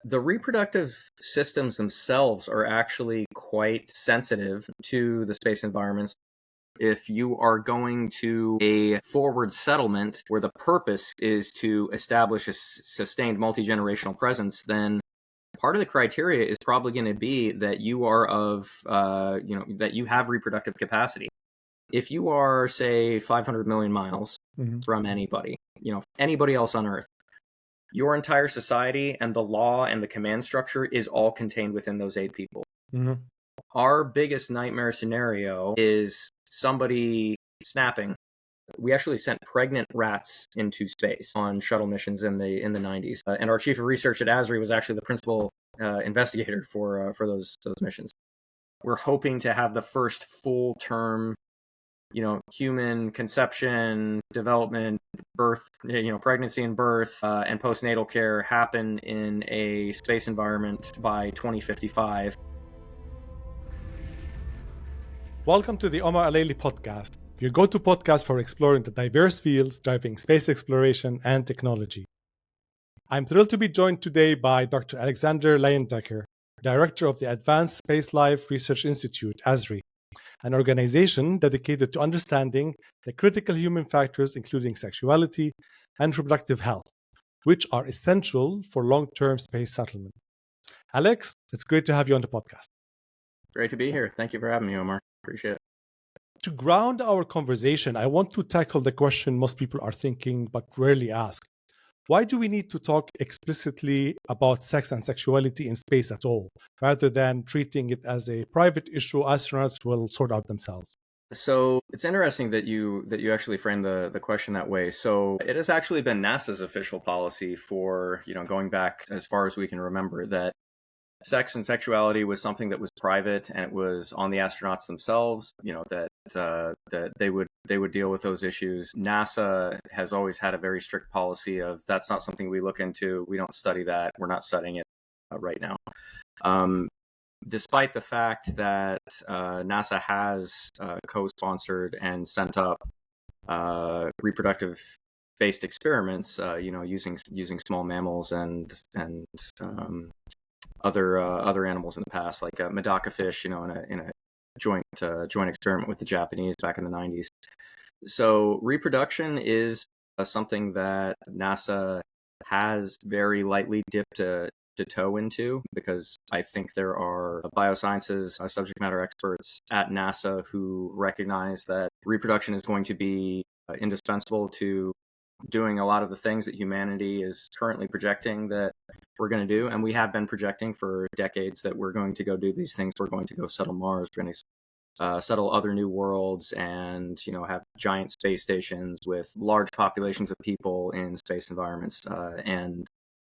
The reproductive systems themselves are actually quite sensitive to the space environments. If you are going to a forward settlement where the purpose is to establish a sustained multi-generational presence, then part of the criteria is probably going to be that you are that you have reproductive capacity. If you are, say, 500 million miles from anybody else on Earth, your entire society and the law and the command structure is all contained within those 8 people. Our biggest nightmare scenario is somebody snapping. We actually sent pregnant rats into space on shuttle missions in the 90s, and our chief of research at ASRI was actually the principal investigator for those missions. We're hoping to have the first full term, human conception, development, birth, pregnancy and birth, and postnatal care happen in a space environment by 2055. Welcome to the Omar Alayli podcast, your go-to podcast for exploring the diverse fields driving space exploration and technology. I'm thrilled to be joined today by Dr. Alexander Layendecker, Director of the Advanced SpaceLife Research Institute, ASRI, an organization dedicated to understanding the critical human factors including sexuality and reproductive health, which are essential for long-term space settlement. Alex, it's great to have you on the podcast. Great to be here. Thank you for having me, Omar. Appreciate it. To ground our conversation, I want to tackle the question most people are thinking but rarely ask. Why do we need to talk explicitly about sex and sexuality in space at all, rather than treating it as a private issue astronauts will sort out themselves? So it's interesting that you actually framed the question that way. So it has actually been NASA's official policy for, going back as far as we can remember, that sex and sexuality was something that was private and it was on the astronauts themselves, that they would deal with those issues. NASA has always had a very strict policy of that's not something we look into. We don't study that. We're not studying it right now. Despite the fact that NASA has co-sponsored and sent up reproductive-based experiments, using small mammals and other animals in the past, like a Medaka fish, in a joint experiment with the Japanese back in the 90s. So reproduction is something that NASA has very lightly dipped a toe into, because I think there are biosciences subject matter experts at NASA who recognize that reproduction is going to be indispensable to doing a lot of the things that humanity is currently projecting that we're going to do. And we have been projecting for decades that we're going to go do these things. We're going to go settle Mars. We're going to settle other new worlds and, have giant space stations with large populations of people in space environments. And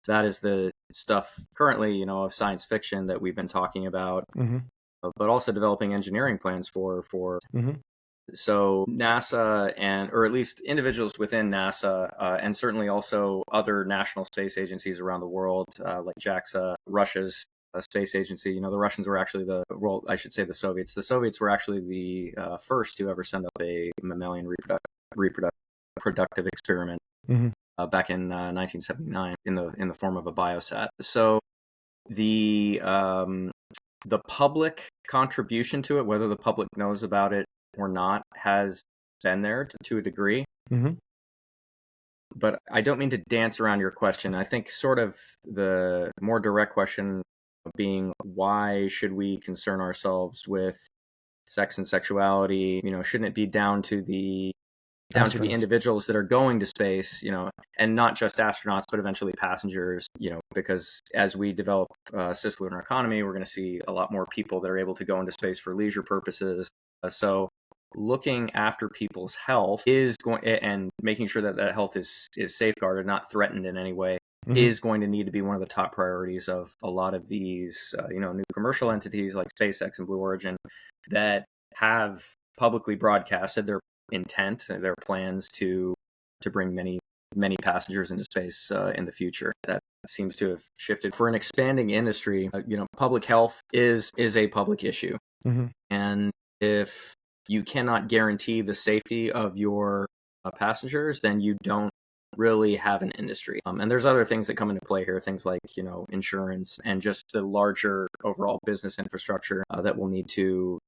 that is the stuff currently, of science fiction that we've been talking about, but also developing engineering plans for. So NASA or at least individuals within NASA, and certainly also other national space agencies around the world, like JAXA, Russia's space agency. The Russians were actually the Soviets. The Soviets were actually the first to ever send up a mammalian reproductive experiment back in 1979 in the form of a biosat. So the public contribution to it, whether the public knows about it or not, has been there to a degree. But I don't mean to dance around your question. I think sort of the more direct question being, why should we concern ourselves with sex and sexuality? Shouldn't it be down to the individuals that are going to space, and not just astronauts, but eventually passengers, because as we develop cislunar economy, we're going to see a lot more people that are able to go into space for leisure purposes. So looking after people's health and making sure that health is safeguarded, not threatened in any way, is going to need to be one of the top priorities of a lot of these, new commercial entities like SpaceX and Blue Origin that have publicly broadcasted their intent and their plans to bring many passengers into space in the future. That seems to have shifted. For an expanding industry, public health is a public issue, and if you cannot guarantee the safety of your passengers, then you don't really have an industry. And there's other things that come into play here, things like, insurance and just the larger overall business infrastructure that we'll need to,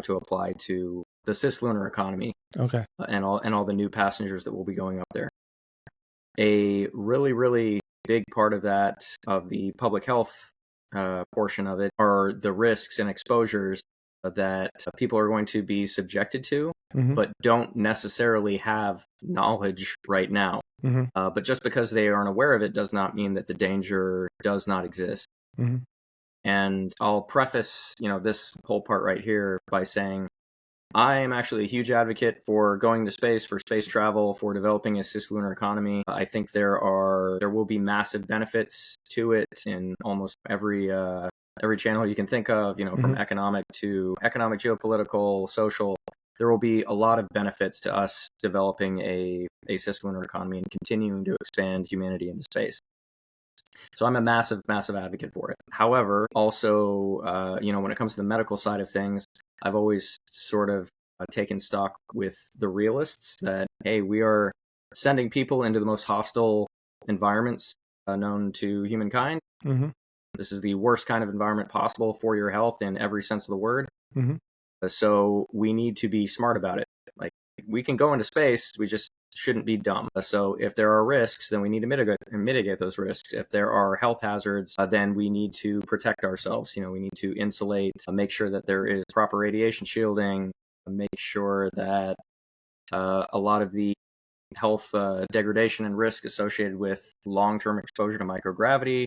to apply to the cislunar economy. Okay. And all the new passengers that will be going up there. A really, really big part of that, of the public health portion of it, are the risks and exposures that people are going to be subjected to, but don't necessarily have knowledge right now. But just because they aren't aware of it does not mean that the danger does not exist. And I'll preface, this whole part right here by saying I am actually a huge advocate for going to space, for space travel, for developing a cislunar economy. I think there will be massive benefits to it in almost every channel you can think of, from economic, geopolitical, social. There will be a lot of benefits to us developing a cislunar economy and continuing to expand humanity into space. So I'm a massive, massive advocate for it. However, also, when it comes to the medical side of things, I've always sort of taken stock with the realists that, hey, we are sending people into the most hostile environments known to humankind. This is the worst kind of environment possible for your health in every sense of the word. So we need to be smart about it. Like, we can go into space, we just shouldn't be dumb. So if there are risks, then we need to mitigate those risks. If there are health hazards, then we need to protect ourselves. We need to insulate, make sure that there is proper radiation shielding, make sure that a lot of the health degradation and risk associated with long-term exposure to microgravity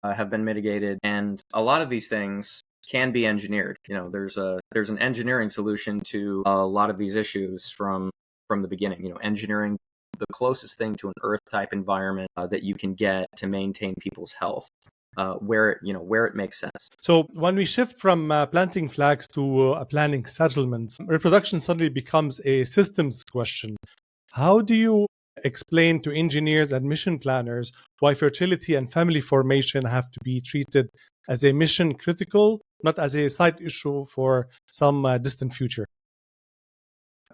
have been mitigated. And a lot of these things can be engineered. There's an engineering solution to a lot of these issues from the beginning. Engineering the closest thing to an Earth-type environment that you can get to maintain people's health, where it makes sense. So when we shift from planting flags to planning settlements, reproduction suddenly becomes a systems question. How do you explain to engineers and mission planners why fertility and family formation have to be treated as a mission critical, not as a side issue for some distant future?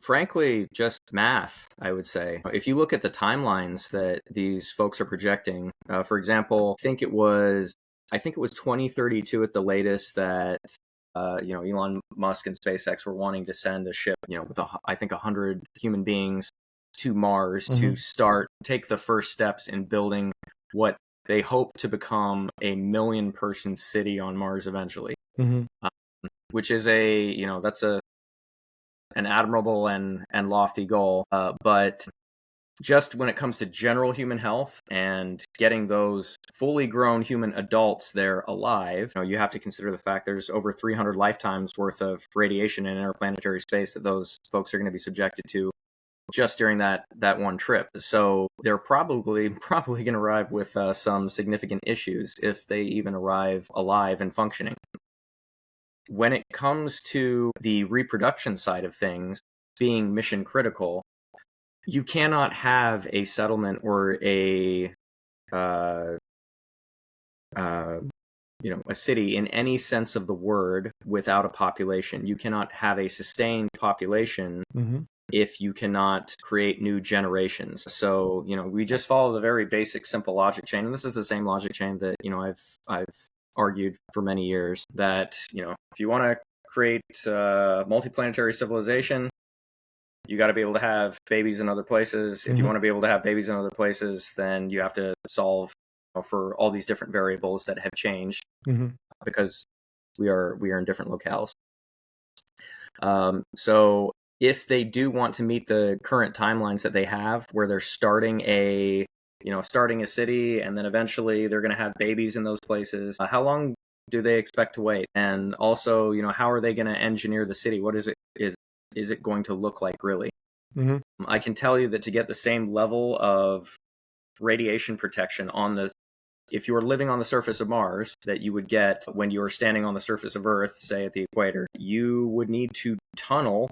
Frankly, just math, I would say. If you look at the timelines that these folks are projecting, for example, I think it was 2032 at the latest that Elon Musk and SpaceX were wanting to send a ship, with I think 100 human beings to Mars to take the first steps in building what they hope to become a 1 million-person city on Mars eventually, which is that's an admirable and lofty goal. But just when it comes to general human health and getting those fully grown human adults there alive, you have to consider the fact there's over 300 lifetimes worth of radiation in interplanetary space that those folks are going to be subjected to just during that one trip. So they're probably going to arrive with some significant issues if they even arrive alive and functioning. When it comes to the reproduction side of things being mission critical, you cannot have a settlement or a city in any sense of the word without a population. You cannot have a sustained population if you cannot create new generations. So, we just follow the very basic, simple logic chain. And this is the same logic chain that, I've argued for many years that, if you want to create multiplanetary civilization, you got to be able to have babies in other places. If you want to be able to have babies in other places, then you have to solve for all these different variables that have changed because we are in different locales. So if they do want to meet the current timelines that they have, where they're starting a city and then eventually they're going to have babies in those places, how long do they expect to wait? And also, how are they going to engineer the city? What is it going to look like really? I can tell you that to get the same level of radiation protection if you were living on the surface of Mars that you would get when you were standing on the surface of Earth, say at the equator, you would need to tunnel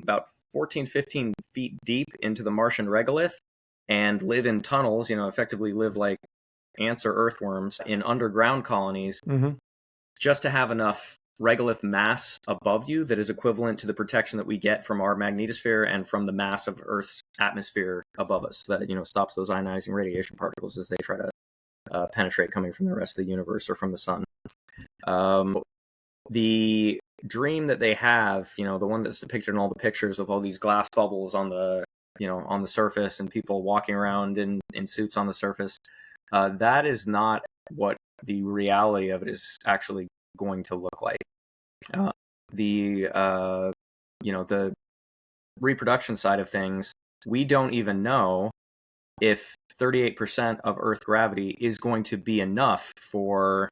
about 14, 15 feet deep into the Martian regolith and live in tunnels, effectively live like ants or earthworms in underground colonies just to have enough regolith mass above you that is equivalent to the protection that we get from our magnetosphere and from the mass of Earth's atmosphere above us that, stops those ionizing radiation particles as they try to penetrate coming from the rest of the universe or from the sun. The dream that they have, the one that's depicted in all the pictures with all these glass bubbles on the surface and people walking around in suits on the surface, that is not what the reality of it is actually going to look like. The reproduction side of things, we don't even know if 38% of Earth gravity is going to be enough for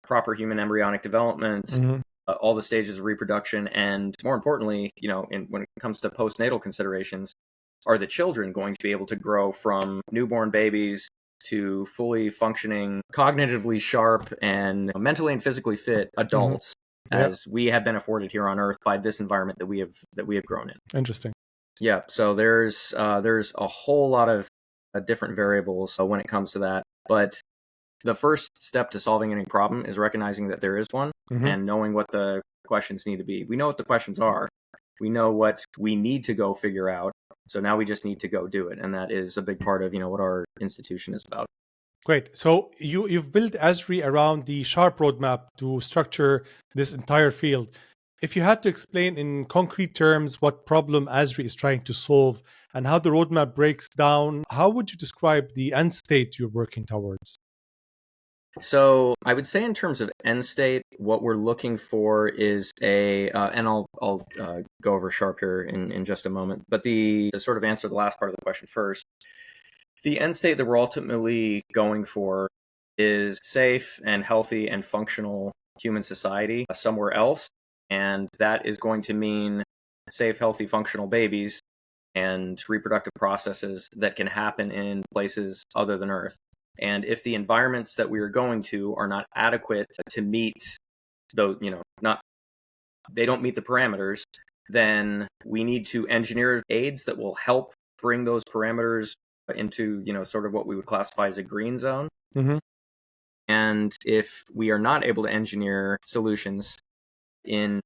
proper human embryonic development, all the stages of reproduction, and more importantly, when it comes to postnatal considerations, are the children going to be able to grow from newborn babies to fully functioning, cognitively sharp, and mentally and physically fit adults, as we have been afforded here on Earth by this environment that we have grown in. Interesting. Yeah, so there's a whole lot of different variables when it comes to that, but the first step to solving any problem is recognizing that there is one and knowing what the questions need to be. We know what the questions are. We know what we need to go figure out. So now we just need to go do it. And that is a big part of, what our institution is about. Great. So you've built ASRI around the SHARP roadmap to structure this entire field. If you had to explain in concrete terms what problem ASRI is trying to solve and how the roadmap breaks down, how would you describe the end state you're working towards? So I would say in terms of end state, what we're looking for is and I'll go over SHARP here in just a moment, but to sort of answer the last part of the question first, the end state that we're ultimately going for is safe and healthy and functional human society somewhere else, and that is going to mean safe, healthy, functional babies and reproductive processes that can happen in places other than Earth. And if the environments that we are going to are not adequate to meet those, they don't meet the parameters, then we need to engineer aids that will help bring those parameters into, sort of what we would classify as a green zone. And if we are not able to engineer solutions in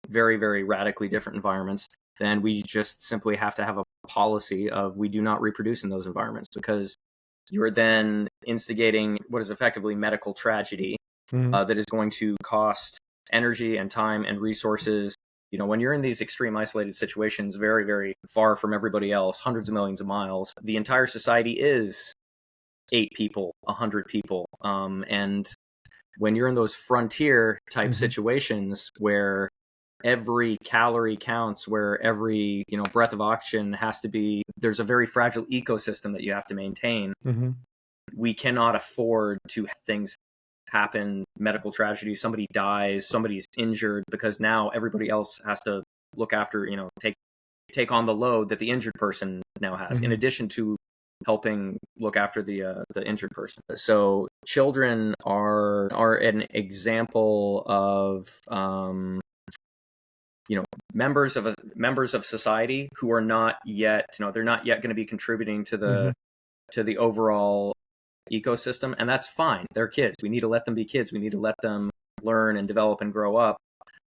very, very radically different environments, then we just simply have to have a policy of we do not reproduce in those environments, because you are then instigating what is effectively medical tragedy that is going to cost energy and time and resources. When you're in these extreme isolated situations, very, very far from everybody else, hundreds of millions of miles, the entire society is 8 people, 100 people. And when you're in those frontier type situations where every calorie counts, where every breath of oxygen has to be, there's a very fragile ecosystem that you have to maintain. We cannot afford to have things happen, medical tragedy, somebody dies, somebody's injured, because now everybody else has to look after, take on the load that the injured person now has, in addition to helping look after the injured person. So children are an example of members of society who are not yet, they're not yet going to be contributing to the overall ecosystem, and that's fine. They're kids. We need to let them be kids. We need to let them learn and develop and grow up.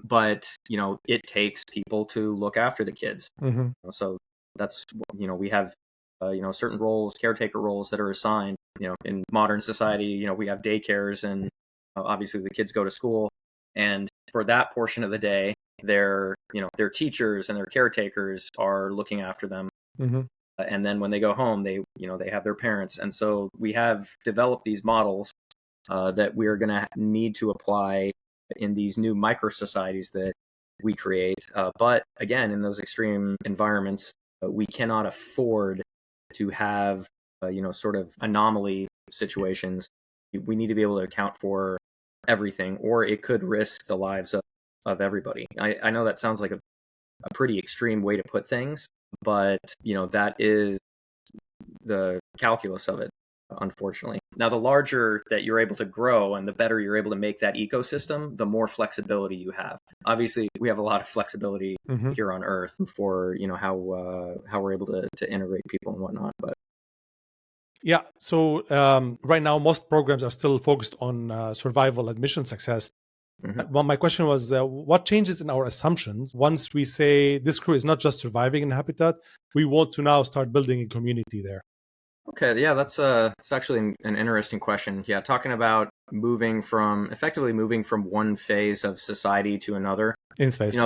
But it takes people to look after the kids. So that's we have certain roles, caretaker roles that are assigned. In modern society, we have daycares, and obviously the kids go to school, and for that portion of the day, their teachers and their caretakers are looking after them. And then when they go home, they have their parents. And so we have developed these models that we are going to need to apply in these new micro societies that we create. But again, in those extreme environments, we cannot afford to have sort of anomaly situations. We need to be able to account for everything, or it could risk the lives of everybody. I know that sounds like a pretty extreme way to put things, but that is the calculus of it, unfortunately. Now, the larger that you're able to grow and the better you're able to make that ecosystem, the more flexibility you have. Obviously, we have a lot of flexibility here on Earth for how we're able to integrate people and whatnot. But yeah, so right now most programs are still focused on survival and mission success. Well, my question was, what changes in our assumptions once we say this crew is not just surviving in habitat, we want to now start building a community there? Okay, yeah, it's actually an interesting question. Yeah, talking about effectively moving from one phase of society to another. In space,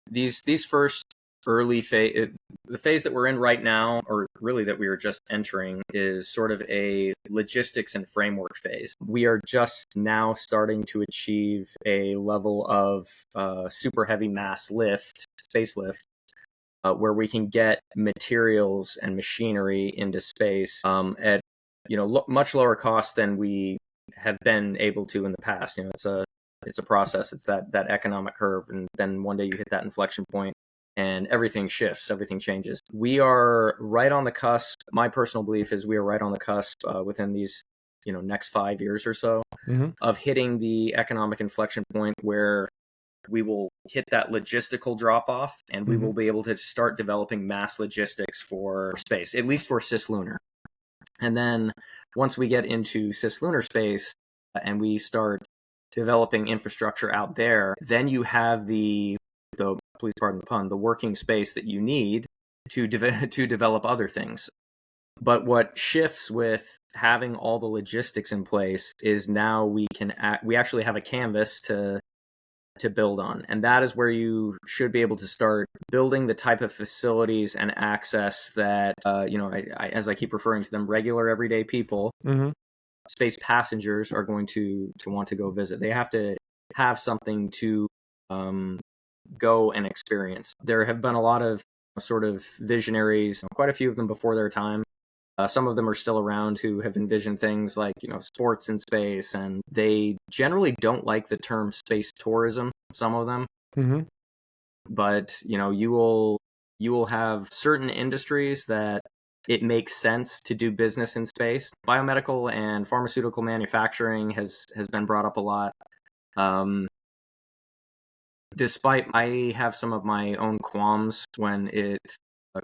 These first early phase, the phase that we're in right now, or really that we are just entering, is sort of a logistics and framework phase. We are just now starting to achieve a level of super heavy mass lift, space lift, where we can get materials and machinery into space at much lower cost than we have been able to in the past. It's a process. It's that economic curve, and then one day you hit that inflection point, and everything shifts, everything changes. We are right on the cusp. My personal belief is we are right on the cusp within these next 5 years or so of hitting the economic inflection point where we will hit that logistical drop off, and we will be able to start developing mass logistics for space, at least for cislunar. And then once we get into cislunar space and we start developing infrastructure out there, then you have the please pardon the pun, the working space that you need to develop other things. But what shifts with having all the logistics in place is now we actually have a canvas to build on, and that is where you should be able to start building the type of facilities and access that as I keep referring to them, regular everyday people, space passengers are going to want to go visit. They have to have something to go and experience. There have been a lot of sort of visionaries, quite a few of them before their time. Some of them are still around who have envisioned things like, sports in space, and they generally don't like the term space tourism, some of them. But, you will have certain industries that it makes sense to do business in space. Biomedical and pharmaceutical manufacturing has been brought up a lot. Despite I have some of my own qualms when it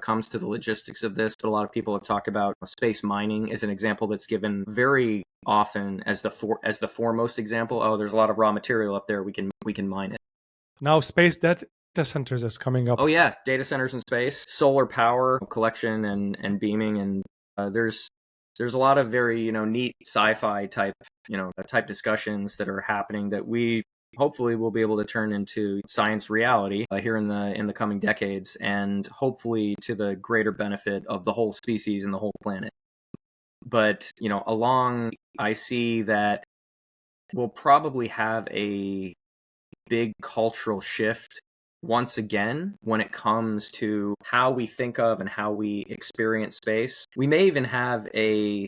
comes to the logistics of this, but a lot of people have talked about space mining as an example that's given very often as the foremost example. Oh, there's a lot of raw material up there. We can mine it. Now, space data centers is coming up. Oh yeah, data centers in space, solar power collection and beaming, and there's a lot of very neat sci-fi type discussions that are happening that we hopefully we'll be able to turn into science reality here in the coming decades, and hopefully to the greater benefit of the whole species and the whole planet. But I see that we'll probably have a big cultural shift once again when it comes to how we think of and how we experience space. We may even have a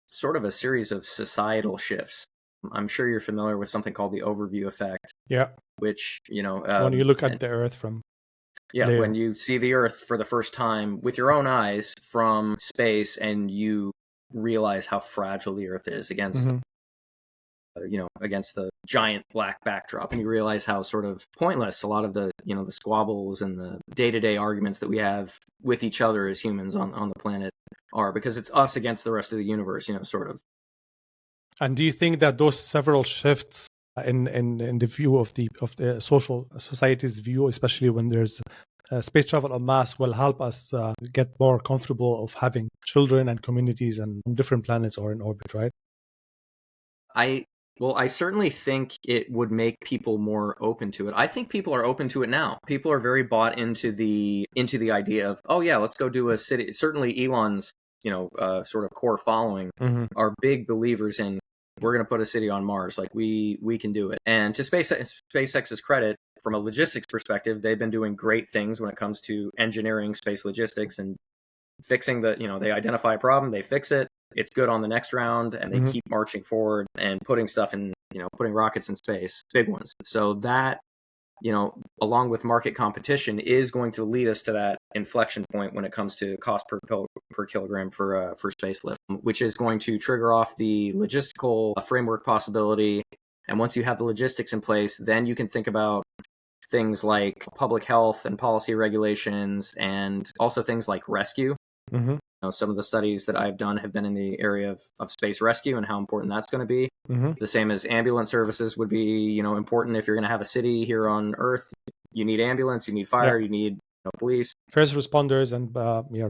sort of a series of societal shifts. I'm sure you're familiar with something called the overview effect. Yeah. Which, when you look at the Earth from... Yeah, when you see the Earth for the first time with your own eyes from space, and you realize how fragile the Earth is against, against the giant black backdrop, and you realize how sort of pointless a lot of the, the squabbles and the day-to-day arguments that we have with each other as humans on the planet are, because it's us against the rest of the universe, sort of. And do you think that those several shifts in the view of the social society's view, especially when there's space travel en masse, will help us get more comfortable of having children and communities and on different planets or in orbit, right? I certainly think it would make people more open to it. I think people are open to it now. People are very bought into the idea of, oh yeah, let's go do a city. Certainly Elon's sort of core following are big believers in, we're going to put a city on Mars. Like we can do it. And to SpaceX's credit, from a logistics perspective, they've been doing great things when it comes to engineering space logistics and fixing they identify a problem, they fix it. It's good on the next round, and they keep marching forward and putting stuff in, putting rockets in space, big ones. So that, along with market competition, is going to lead us to that inflection point when it comes to cost per kilogram for space lift, which is going to trigger off the logistical framework possibility. And once you have the logistics in place, then you can think about things like public health and policy regulations, and also things like rescue. some of the studies that I've done have been in the area of space rescue and how important that's going to be. The same as ambulance services would be, important if you're going to have a city here on Earth. You need ambulance, you need fire, you need police. First responders and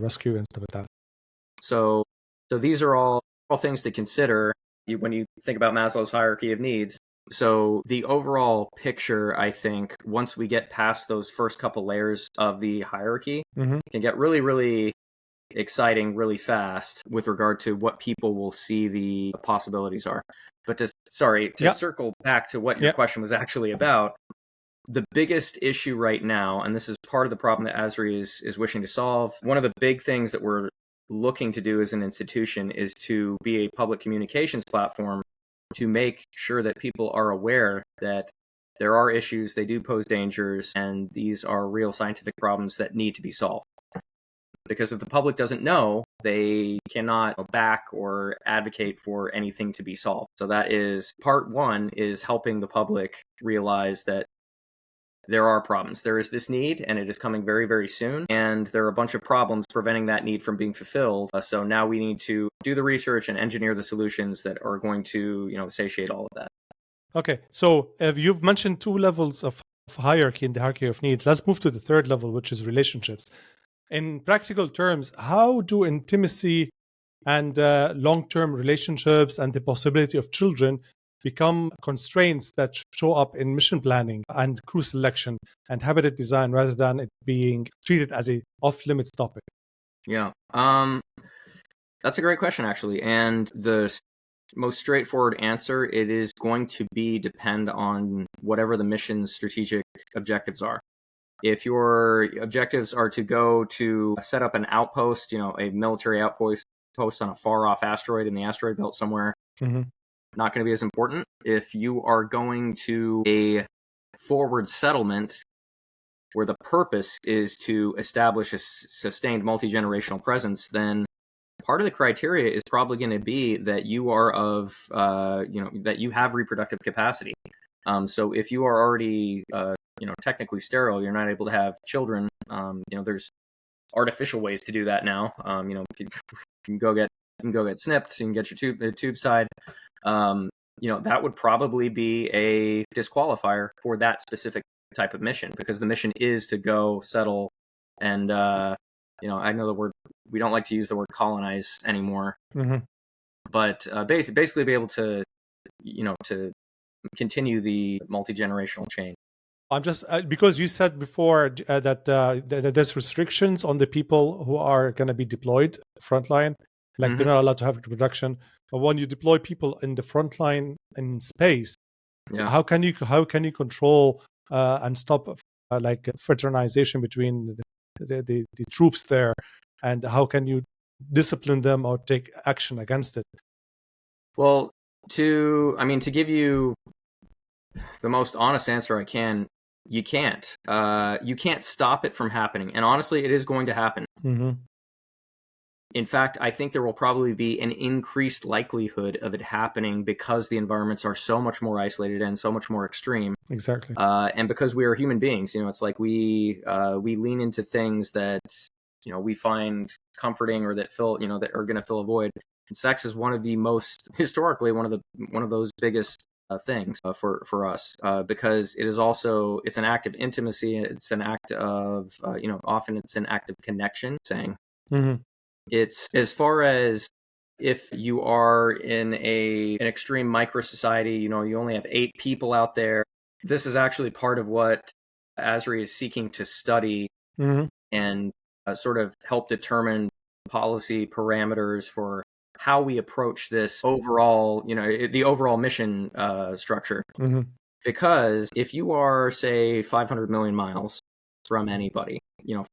rescue and stuff like that. So these are all things to consider when you think about Maslow's hierarchy of needs. So the overall picture, I think, once we get past those first couple layers of the hierarchy, can get really, really exciting really fast with regard to what people will see the possibilities are. But to circle back to what your question was actually about, the biggest issue right now, and this is part of the problem that ASRI is wishing to solve, one of the big things that we're looking to do as an institution is to be a public communications platform to make sure that people are aware that there are issues, they do pose dangers, and these are real scientific problems that need to be solved. Because if the public doesn't know, they cannot back or advocate for anything to be solved. So that is part one, is helping the public realize that there are problems. There is this need, and it is coming very, very soon. And there are a bunch of problems preventing that need from being fulfilled. So now we need to do the research and engineer the solutions that are going to, satiate all of that. Okay. So you've mentioned two levels of hierarchy in the hierarchy of needs. Let's move to the third level, which is relationships. In practical terms, how do intimacy and long-term relationships and the possibility of children become constraints that show up in mission planning and crew selection and habitat design rather than it being treated as a off-limits topic? Yeah, that's a great question, actually. And the most straightforward answer, it is going to depend on whatever the mission's strategic objectives are. If your objectives are to go to set up an outpost, a military outpost on a far-off asteroid in the asteroid belt somewhere, not going to be as important. If you are going to a forward settlement where the purpose is to establish a sustained multi-generational presence, then part of the criteria is probably going to be that you are that you have reproductive capacity. So if you are already, technically sterile, you're not able to have children. There's artificial ways to do that now. You can go get snipped. You can get your tubes tied. That would probably be a disqualifier for that specific type of mission, because the mission is to go settle and, I know we don't like to use the word colonize anymore, but basically be able to, to continue the multi-generational chain. I'm just because you said before that there's restrictions on the people who are going to be deployed frontline, like they're not allowed to have reproduction. But when you deploy people in the front line in space, how can you control and stop fraternization between the troops there, and how can you discipline them or take action against it? Well, to give you the most honest answer I can, you can't. You can't stop it from happening. And honestly, it is going to happen. In fact, I think there will probably be an increased likelihood of it happening because the environments are so much more isolated and so much more extreme. Exactly. And because we are human beings, it's like we lean into things that, we find comforting or that fill, that are going to fill a void. And sex is one of the most, historically, one of those biggest things for us, because it is also, it's an act of intimacy. It's an act of, often it's an act of connection, saying. It's as far as if you are in an extreme micro society, you only have 8 people out there. This is actually part of what ASRI is seeking to study and sort of help determine policy parameters for how we approach this overall, the overall mission structure. Because if you are, say, 500 million miles from anybody,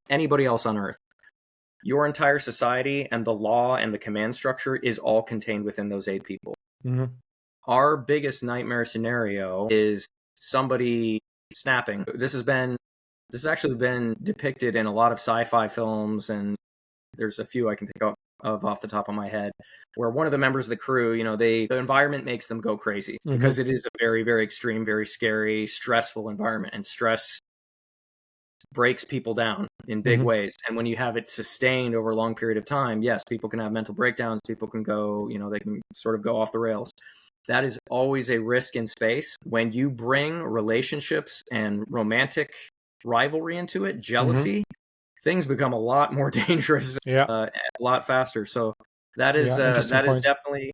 anybody else on Earth, your entire society and the law and the command structure is all contained within those 8 people. Our biggest nightmare scenario is somebody snapping. This has actually been depicted in a lot of sci-fi films, and there's a few I can think of off the top of my head, where one of the members of the crew, the environment makes them go crazy because it is a very, very extreme, very scary, stressful environment, and stress breaks people down in big ways. And when you have it sustained over a long period of time, yes, people can have mental breakdowns. People can go, they can sort of go off the rails. That is always a risk in space. When you bring relationships and romantic rivalry into it, jealousy, things become a lot more dangerous, a lot faster. So that is definitely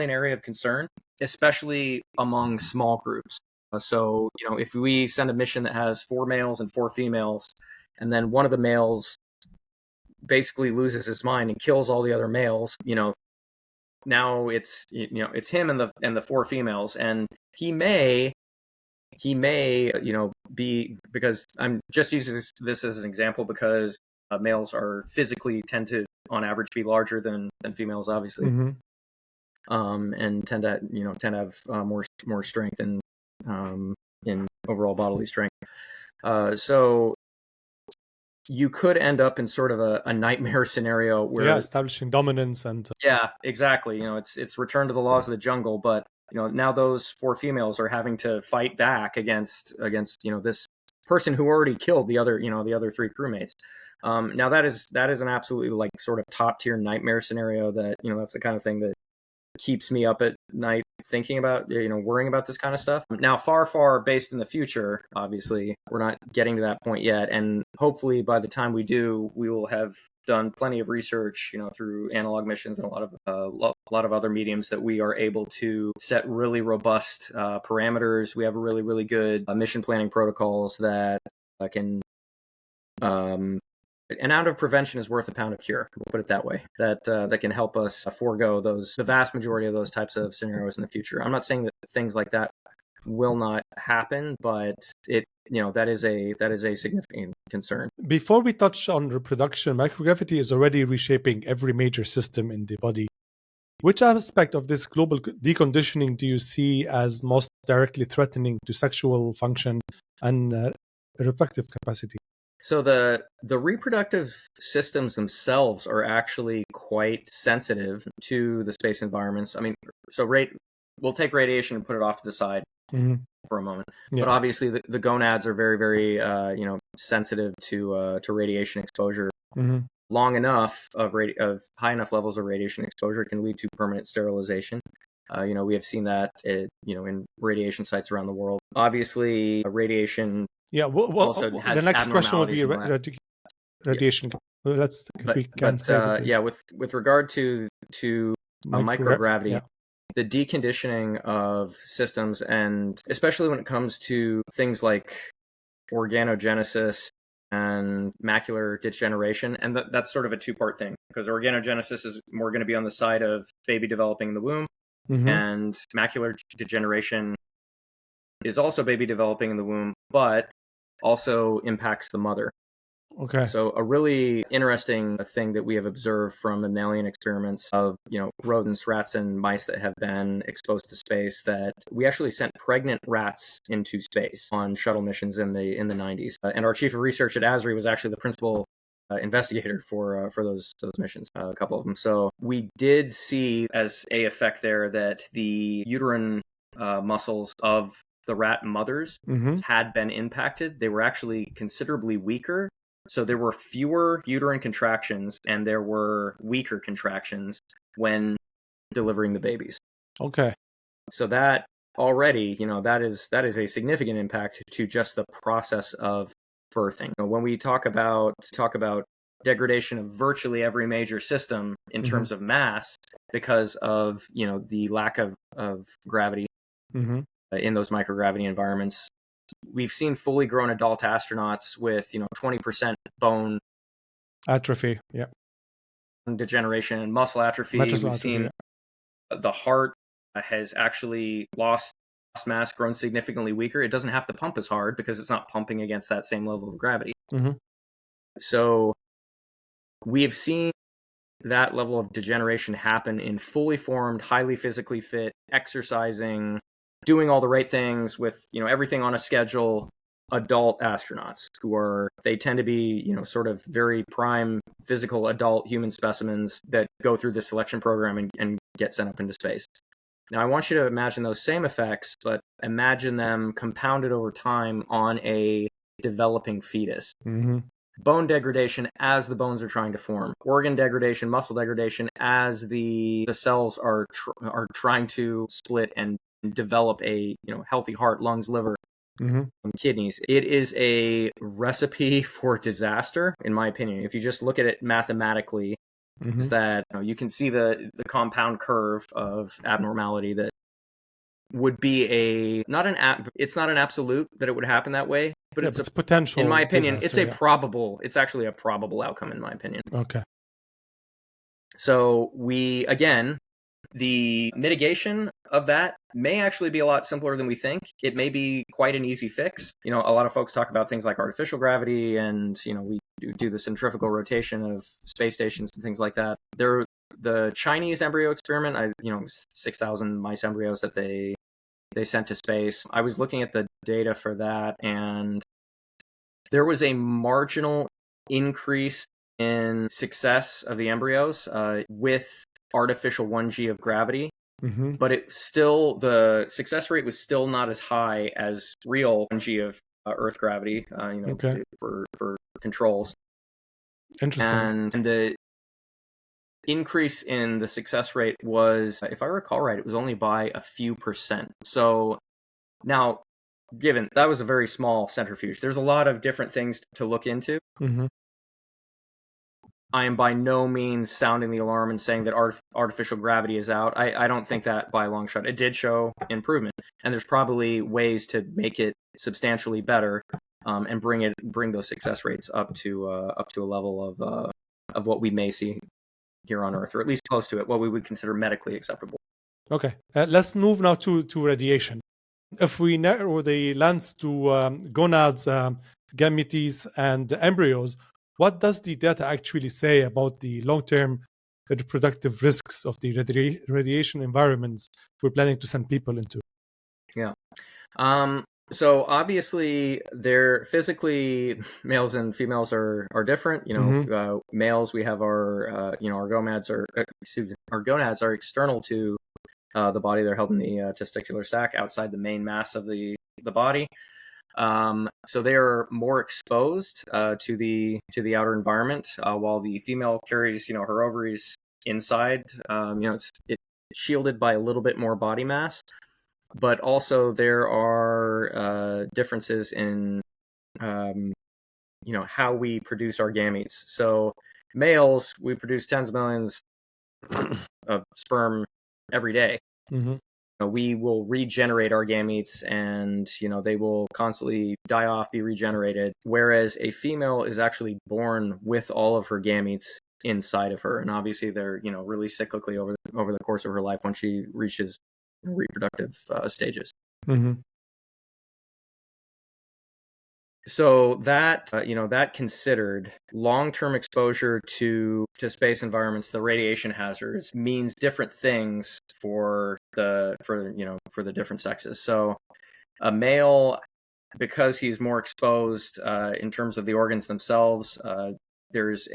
an area of concern, especially among small groups. So, if we send a mission that has 4 males and 4 females, and then one of the males basically loses his mind and kills all the other males, now it's him and the 4 females, and he may be, because I'm just using this as an example, because males tend to on average be larger than females, obviously, and tend to have more strength and in overall bodily strength. So you could end up in sort of a nightmare scenario where establishing dominance and exactly. It's return to the laws of the jungle, but now those 4 females are having to fight back against this person who already killed the other 3 crewmates. Now that is an absolutely sort of top tier nightmare scenario that that's the kind of thing that keeps me up at night thinking about, worrying about this kind of stuff. Now, far based in the future, obviously, we're not getting to that point yet. And hopefully by the time we do, we will have done plenty of research, through analog missions and a lot of other mediums that we are able to set really robust parameters. We have really, really good mission planning protocols that can an ounce of prevention is worth a pound of cure. We'll put it that way. That can help us forego the vast majority of those types of scenarios in the future. I'm not saying that things like that will not happen, but that is a significant concern. Before we touch on reproduction, microgravity is already reshaping every major system in the body. Which aspect of this global deconditioning do you see as most directly threatening to sexual function and reproductive capacity? So the reproductive systems themselves are actually quite sensitive to the space environments. I mean, so we'll take radiation and put it off to the side for a moment. But obviously the gonads are very, very sensitive to radiation exposure. Long enough of high enough levels of radiation exposure can lead to permanent sterilization. We have seen that in radiation sites around the world. Obviously, radiation. Yeah, the next question will be radiation. With regard to microgravity, the deconditioning of systems, and especially when it comes to things like organogenesis and macular degeneration, and that's sort of a 2-part thing, because organogenesis is more going to be on the side of baby developing in the womb, and macular degeneration is also baby developing in the womb, but also impacts the mother. Okay. So a really interesting thing that we have observed from mammalian experiments of rodents, rats, and mice that have been exposed to space, that we actually sent pregnant rats into space on shuttle missions in the 90s. And our chief of research at ASRI was actually the principal investigator for those missions, a couple of them. So we did see as a effect there that the uterine muscles of the rat mothers had been impacted. They were actually considerably weaker. So there were fewer uterine contractions and there were weaker contractions when delivering the babies. Okay. So that already, that is a significant impact to just the process of birthing. When we talk about degradation of virtually every major system in terms of mass because of the lack of gravity in those microgravity environments, we've seen fully grown adult astronauts with 20% bone atrophy, degeneration and muscle atrophy. We've seen the heart has actually lost mass, grown significantly weaker. It doesn't have to pump as hard because it's not pumping against that same level of gravity. So we have seen that level of degeneration happen in fully formed, highly physically fit, exercising, doing all the right things with everything on a schedule adult astronauts they tend to be sort of very prime physical adult human specimens that go through the selection program and get sent up into space. Now I want you to imagine those same effects, but imagine them compounded over time on a developing fetus. Mm-hmm. Bone degradation as the bones are trying to form. Organ degradation, muscle degradation as the cells are trying to split and develop a healthy heart, lungs, liver, kidneys. It is a recipe for disaster, in my opinion. If you just look at it mathematically, is that you can see the compound curve of abnormality that would be it's not an absolute that it would happen that way, but it's a potential. In my opinion, disaster, it's actually a probable outcome, in my opinion. Okay. So the mitigation of that may actually be a lot simpler than we think. It may be quite an easy fix. A lot of folks talk about things like artificial gravity, and we do the centrifugal rotation of space stations and things like that. The Chinese embryo experiment, 6,000 mice embryos that they sent to space. I was looking at the data for that, and there was a marginal increase in success of the embryos with artificial 1G of gravity, but the success rate was still not as high as real 1G of Earth gravity, for controls. Interesting. And the increase in the success rate was, if I recall right, it was only by a few percent. So now, given that was a very small centrifuge, there's a lot of different things to look into. I am by no means sounding the alarm and saying that artificial gravity is out. I don't think that by a long shot. It did show improvement, and there's probably ways to make it substantially better, and bring those success rates up to a level of what we may see here on Earth, or at least close to it, what we would consider medically acceptable. Okay, let's move now to radiation. If we narrow the lens to gonads, gametes, and embryos, what does the data actually say about the long-term reproductive risks of the radiation environments we're planning to send people into? Yeah. So obviously, they're physically, males and females are different. Males, we have our gonads are external to the body. They're held in the testicular sac outside the main mass of the body. So they are more exposed to the outer environment, while the female carries her ovaries inside. It's shielded by a little bit more body mass. But also there are differences in how we produce our gametes. So males, we produce tens of millions of sperm every day. We will regenerate our gametes, and they will constantly die off, be regenerated. Whereas a female is actually born with all of her gametes inside of her, and obviously they're really cyclically over the course of her life when she reaches reproductive stages. So that that considered, long-term exposure to space environments, the radiation hazards, means different things for the different sexes. So a male, because he's more exposed in terms of the organs themselves, there's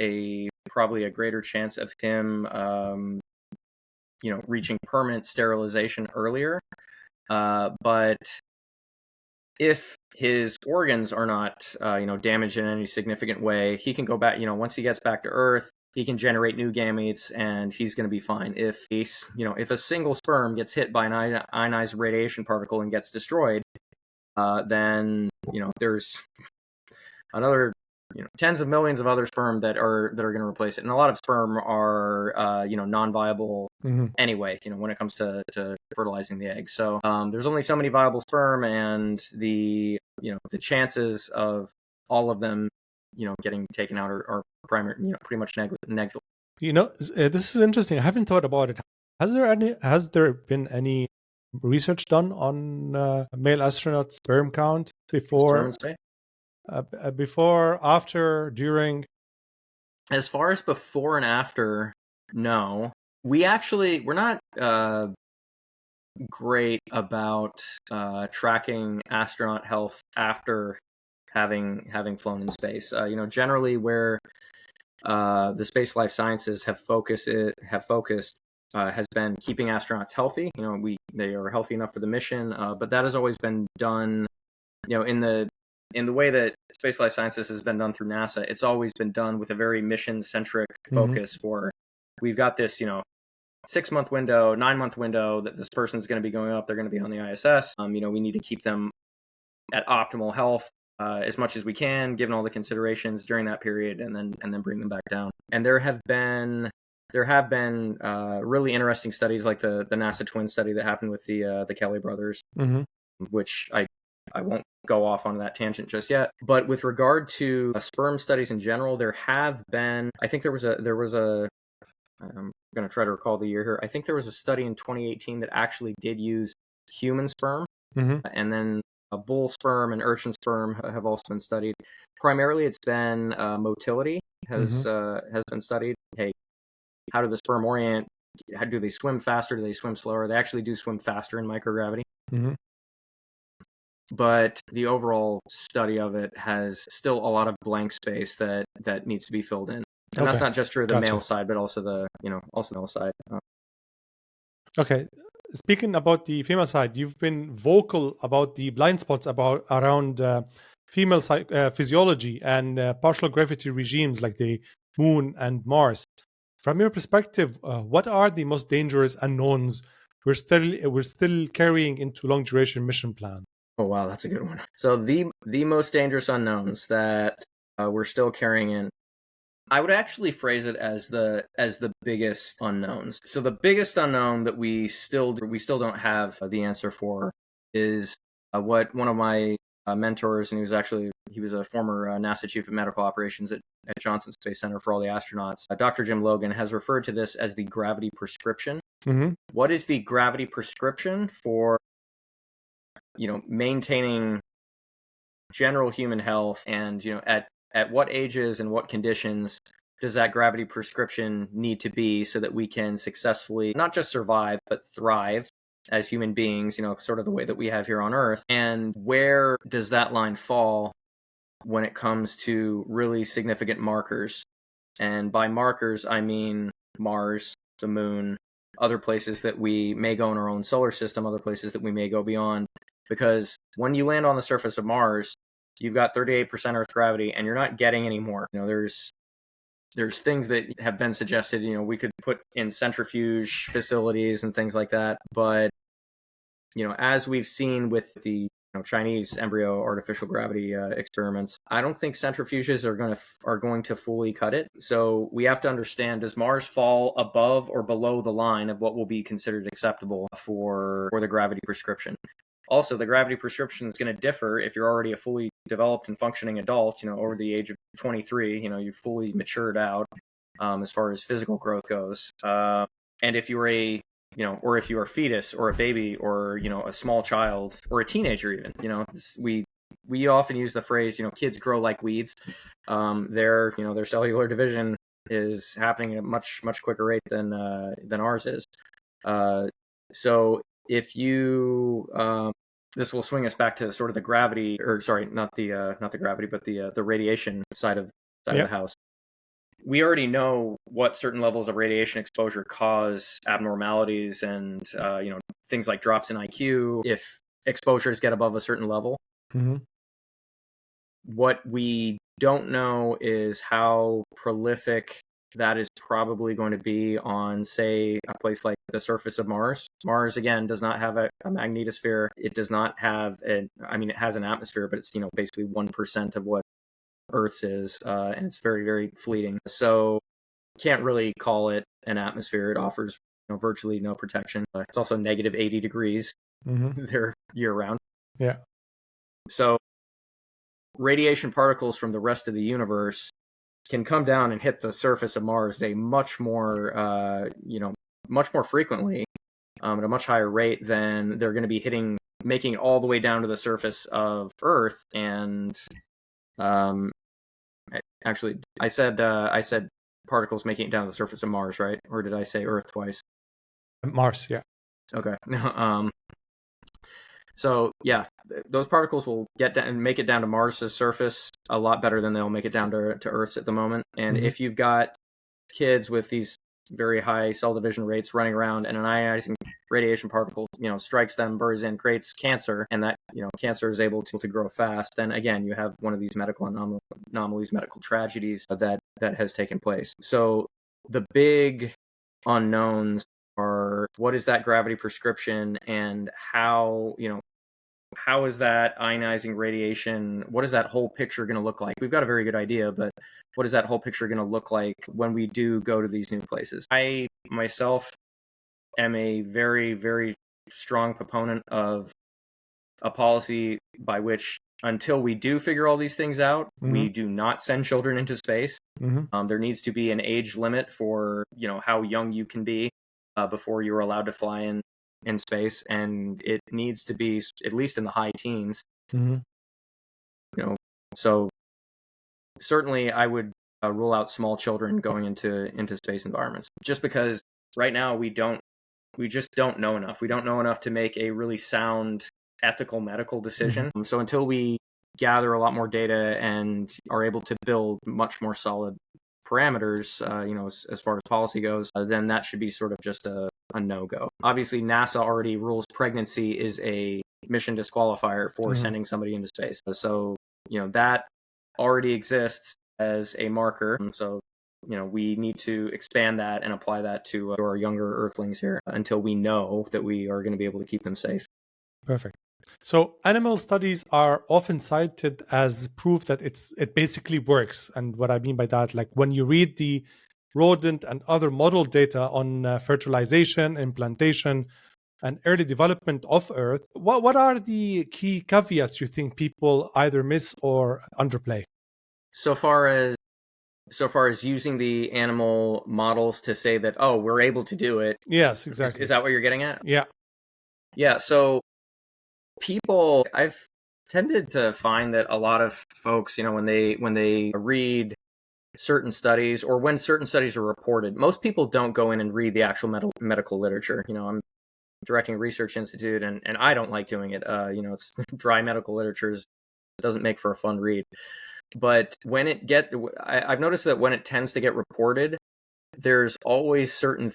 probably a greater chance of him reaching permanent sterilization earlier. But if his organs are not, damaged in any significant way, he can go back. Once he gets back to Earth, he can generate new gametes, and he's going to be fine. If if a single sperm gets hit by an ionized radiation particle and gets destroyed, then there's another tens of millions of other sperm that are going to replace it, and a lot of sperm are non-viable anyway. When it comes to fertilizing the egg, so there's only so many viable sperm, and the chances of all of them getting taken out are pretty much negligible. This is interesting. I haven't thought about it. Has there been any research done on male astronaut sperm count before? Before, after, during? As far as before and after, no. We're not great about tracking astronaut health after having flown in space. Generally where the space life sciences have focused has been keeping astronauts healthy. They are healthy enough for the mission, but that has always been done in the in the way that space life sciences has been done through NASA, it's always been done with a very mission-centric focus for, we've got this, 6-month window, 9-month window that this person's going to be going up. They're going to be on the ISS. We need to keep them at optimal health as much as we can, given all the considerations during that period, and then bring them back down. And there have been really interesting studies like the NASA twin study that happened with the Kelly brothers, which I won't go off on that tangent just yet. But with regard to sperm studies in general, there have been, I think there was a I'm going to try to recall the year here. I think there was a study in 2018 that actually did use human sperm, and then bull sperm and urchin sperm have also been studied. Primarily, it's been motility has been studied. Hey, how do the sperm orient? How do they swim faster? Do they swim slower? They actually do swim faster in microgravity. But the overall study of it has still a lot of blank space that needs to be filled in. And that's not just true of the male side, but also the male side. Okay. Speaking about the female side, you've been vocal about the blind spots around female physiology and partial gravity regimes like the Moon and Mars. From your perspective, what are the most dangerous unknowns we're still carrying into long duration mission plan? Oh wow, that's a good one. So the most dangerous unknowns that we're still carrying in, I would actually phrase it as the biggest unknowns. So the biggest unknown that we still don't have the answer for is what one of my mentors, and he was a former NASA chief of medical operations at Johnson Space Center for all the astronauts, Dr. Jim Logan, has referred to this as the gravity prescription. What is the gravity prescription for maintaining general human health, and at what ages and what conditions does that gravity prescription need to be so that we can successfully not just survive, but thrive as human beings, sort of the way that we have here on Earth? And where does that line fall when it comes to really significant markers? And by markers, I mean Mars, the Moon, other places that we may go in our own solar system, other places that we may go beyond. Because when you land on the surface of Mars, you've got 38% Earth gravity, and you're not getting any more. There's things that have been suggested. We could put in centrifuge facilities and things like that. But as we've seen with the Chinese embryo artificial gravity experiments, I don't think centrifuges are going to fully cut it. So we have to understand: does Mars fall above or below the line of what will be considered acceptable for the gravity prescription? Also, the gravity prescription is going to differ if you're already a fully developed and functioning adult, over the age of 23, you've fully matured out as far as physical growth goes. And if you're or if you're a fetus or a baby or, a small child or a teenager even, we often use the phrase, kids grow like weeds. Their cellular division is happening at a much, much quicker rate than ours is. So if you, this will swing us back to sort of the gravity, or sorry, not the gravity, but the radiation side of the house. We already know what certain levels of radiation exposure cause abnormalities and things like drops in IQ if exposures get above a certain level. What we don't know is how prolific that is probably going to be on, say, a place like the surface of Mars. Mars, again, does not have a magnetosphere. It does not have it has an atmosphere, but it's, basically 1% of what Earth's is, and it's very, very fleeting. So can't really call it an atmosphere. It offers virtually no protection. It's also negative 80 degrees there year round. Yeah. So radiation particles from the rest of the universe can come down and hit the surface of Mars at a much more, much more frequently, at a much higher rate than they're going to be making it all the way down to the surface of Earth. And actually, I said particles making it down to the surface of Mars, right? Or did I say Earth twice? Mars, yeah. Okay. So yeah, those particles will get down and make it down to Mars' surface a lot better than they'll make it down to Earth's at the moment. And if you've got kids with these very high cell division rates running around, and an ionizing radiation particle, strikes them, burrs in, creates cancer, and that cancer is able to grow fast, then again, you have one of these medical anomalies, medical tragedies that has taken place. So the big unknowns are, what is that gravity prescription, and how is that ionizing radiation, what is that whole picture going to look like? We've got a very good idea, but what is that whole picture going to look like when we do go to these new places? I myself am a very, very strong proponent of a policy by which, until we do figure all these things out, we do not send children into space. There needs to be an age limit for how young you can be before you're allowed to fly in space, and it needs to be at least in the high teens. So certainly I would rule out small children going into space environments, just because right now we just don't know enough. We don't know enough to make a really sound ethical medical decision. So until we gather a lot more data and are able to build much more solid parameters, as far as policy goes, then that should be sort of just a no-go. Obviously, NASA already rules pregnancy is a mission disqualifier for sending somebody into space. So, that already exists as a marker. So, we need to expand that and apply that to our younger Earthlings here until we know that we are going to be able to keep them safe. Perfect. So animal studies are often cited as proof that it basically works. And what I mean by that, like when you read the rodent and other model data on fertilization, implantation, and early development of Earth, what are the key caveats you think people either miss or underplay? So far as using the animal models to say that, oh, we're able to do it. Yes, exactly. Is that what you're getting at? Yeah. Yeah. So I've tended to find that a lot of folks, when they read certain studies, or when certain studies are reported, most people don't go in and read the actual medical literature. I'm directing a research institute, and I don't like doing it. It's dry medical literature doesn't make for a fun read. But I've noticed that when it tends to get reported, there's always certain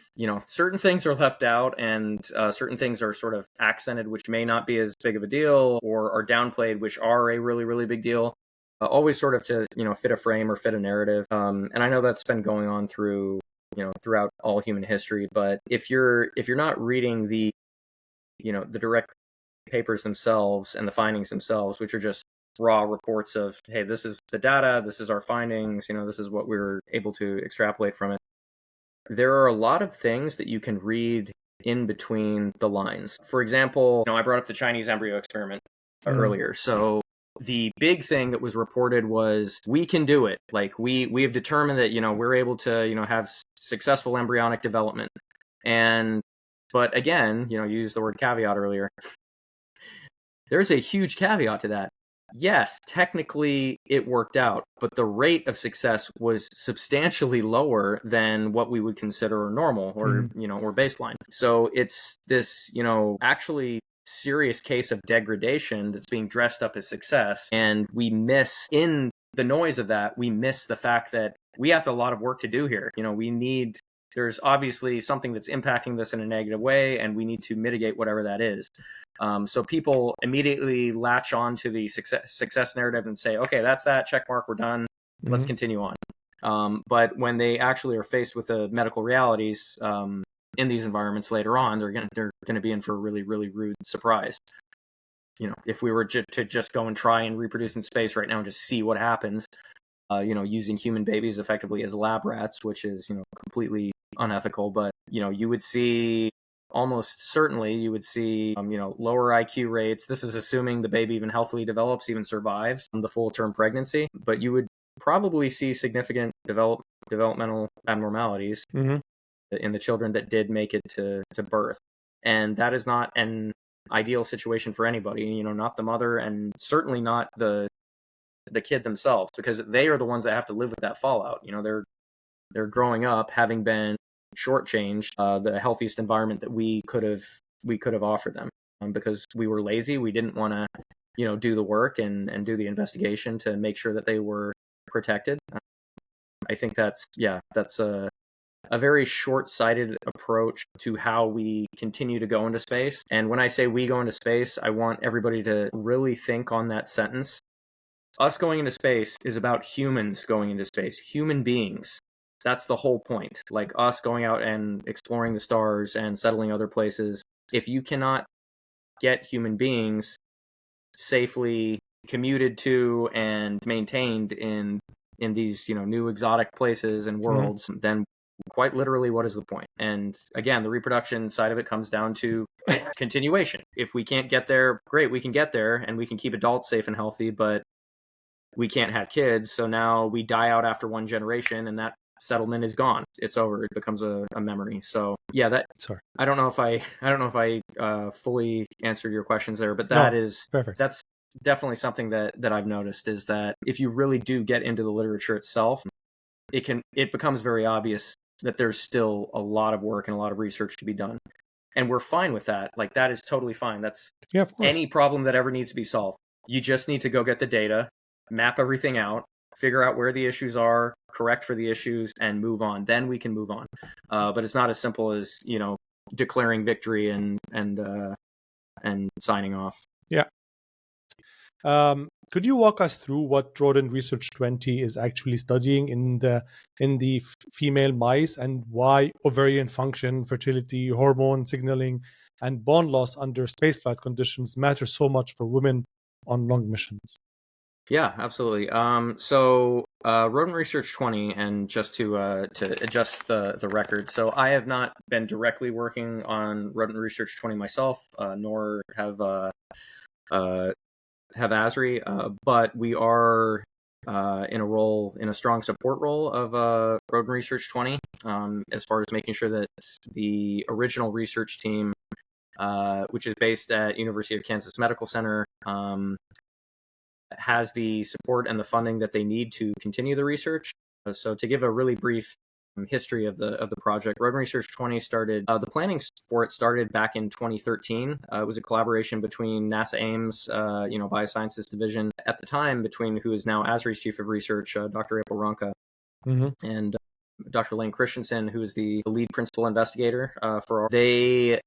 things are left out, and certain things are sort of accented, which may not be as big of a deal, or are downplayed, which are a really, really big deal. Always sort of to fit a frame or fit a narrative. And I know that's been going on throughout all human history. But if you're not reading the direct papers themselves and the findings themselves, which are just raw reports of, hey, this is the data, this is our findings, this is what we're able to extrapolate from it. There are a lot of things that you can read in between the lines. For example, I brought up the Chinese embryo experiment earlier. So the big thing that was reported was, we can do it. Like we have determined that, we're able to, have successful embryonic development. But again, you used the word caveat earlier. There's a huge caveat to that. Yes, technically it worked out, but the rate of success was substantially lower than what we would consider normal or baseline. So it's this, actually serious case of degradation that's being dressed up as success. And we miss, in the noise of that, we miss the fact that we have a lot of work to do here. There's obviously something that's impacting this in a negative way, and we need to mitigate whatever that is. So people immediately latch on to the success narrative and say, okay, that's that, check mark, we're done, let's continue on. But when they actually are faced with the medical realities in these environments later on, they're going to be in for a really, really rude surprise. If we were to just go and try and reproduce in space right now and just see what happens, using human babies effectively as lab rats, which is, completely unethical, but, you would see, almost certainly, lower IQ rates. This is assuming the baby even healthily develops, even survives the full-term pregnancy, but you would probably see significant developmental abnormalities in the children that did make it to birth. And that is not an ideal situation for anybody, not the mother, and certainly not the kid themselves, because they are the ones that have to live with that fallout. They're growing up having been shortchanged the healthiest environment that we could have offered them, because we were lazy. We didn't want to do the work and do the investigation to make sure that they were protected. I think that's a very short-sighted approach to how we continue to go into space. And when I say we go into space, I want everybody to really think on that sentence. Us going into space is about humans going into space, human beings. That's the whole point. Like us going out and exploring the stars and settling other places. If you cannot get human beings safely commuted to and maintained in these new exotic places and worlds, then quite literally, what is the point? And again, the reproduction side of it comes down to continuation. If we can't get there, great, we can get there and we can keep adults safe and healthy, but we can't have kids. So now we die out after one generation and that settlement is gone. It's over. It becomes a memory. So yeah, I don't know if I fully answered your questions there, but that's definitely something that I've noticed, is that if you really do get into the literature itself, it becomes very obvious that there's still a lot of work and a lot of research to be done. And we're fine with that. Like, that is totally fine. That's any problem that ever needs to be solved. You just need to go get the data, map everything out, figure out where the issues are, correct for the issues, and move on. Then we can move on. But it's not as simple as, declaring victory and signing off. Yeah. Could you walk us through what Rodent Research-20 is actually studying in the female mice, and why ovarian function, fertility, hormone signaling, and bone loss under spaceflight conditions matter so much for women on long missions? Yeah, absolutely. So Rodent Research-20, and just to adjust the record, so I have not been directly working on Rodent Research-20 myself, nor have ASRI, but we are in a strong support role of Rodent Research-20, as far as making sure that the original research team, which is based at University of Kansas Medical Center, has the support and the funding that they need to continue the research. So to give a really brief history of the project, Rodent Research-20 started, the planning for it started back in 2013. It was a collaboration between NASA Ames, Biosciences Division at the time, between who is now ASRI's Chief of Research, Dr. April Ronka, and Dr. Lane Christensen, who is the lead principal investigator They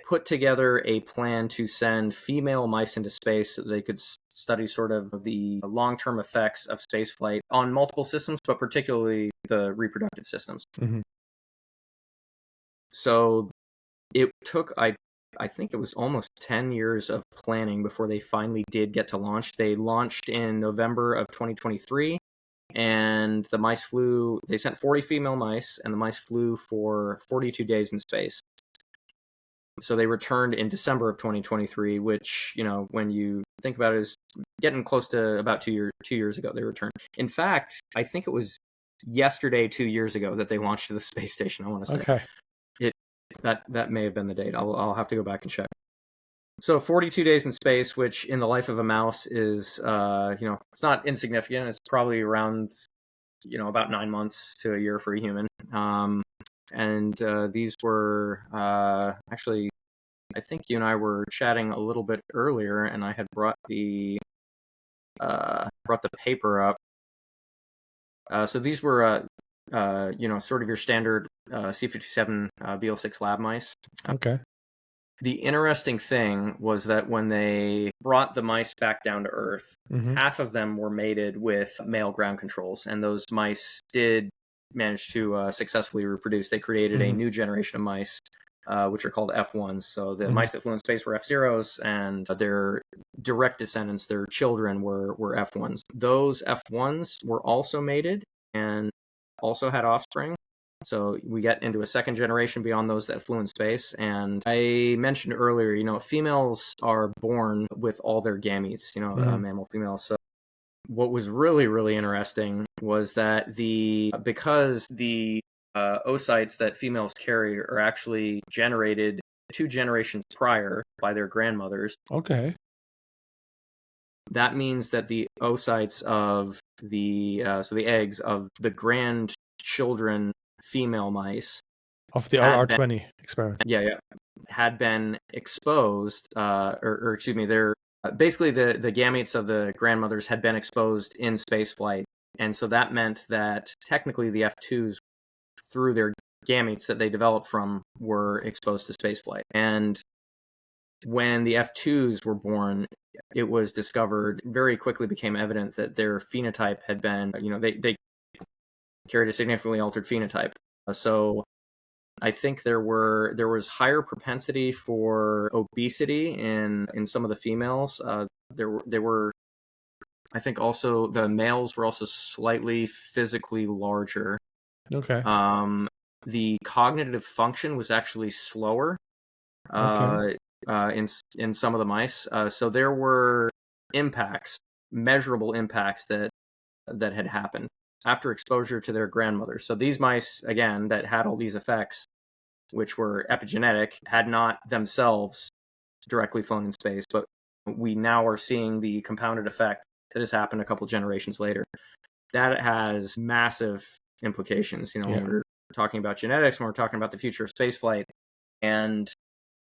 put together a plan to send female mice into space so they could study sort of the long-term effects of spaceflight on multiple systems, but particularly the reproductive systems. So it took, I think it was almost 10 years of planning before they finally did get to launch. They launched in November of 2023, and the mice flew, they sent 40 female mice, and the mice flew for 42 days in space. So they returned in December of 2023, which, when you think about it, is getting close to about 2 years ago they returned. In fact, I think it was yesterday, 2 years ago, that they launched to the space station, I want to say. Okay. That may have been the date. I'll have to go back and check. So 42 days in space, which in the life of a mouse is, it's not insignificant. It's probably around, about 9 months to a year for a human. And these were actually, I think you and I were chatting a little bit earlier, and I had brought the paper up. So these were, sort of your standard C57 BL6 lab mice. Okay. The interesting thing was that when they brought the mice back down to Earth, half of them were mated with male ground controls, and those mice did manage to successfully reproduce. They created a new generation of mice, which are called F1s. So the mice that flew in space were F0s, and their direct descendants, their children, were F1s. Those F1s were also mated and also had offspring. So we get into a second generation beyond those that flew in space. And I mentioned earlier, females are born with all their gametes, mammal females. So what was really, really interesting was that because the oocytes that females carry are actually generated 2 generations prior by their grandmothers. Okay. That means that the oocytes of the eggs of the grandchildren female mice of the RR20 experiment, had been exposed, or excuse me, they're basically the gametes of the grandmothers had been exposed in spaceflight, and so that meant that technically the F2s, through their gametes that they developed from were exposed to spaceflight. And when the F2s were born, it was discovered, very quickly became evident that their phenotype had been, they carried a significantly altered phenotype. So I think there was higher propensity for obesity in some of the females. I think also the males were also slightly physically larger. Okay. The cognitive function was actually slower. Okay. In some of the mice. So there were measurable impacts that had happened after exposure to their grandmothers. So these mice, again, that had all these effects, which were epigenetic, had not themselves directly flown in space, but we now are seeing the compounded effect that has happened a couple generations later. That has massive implications, when we're talking about genetics, when we're talking about the future of spaceflight. And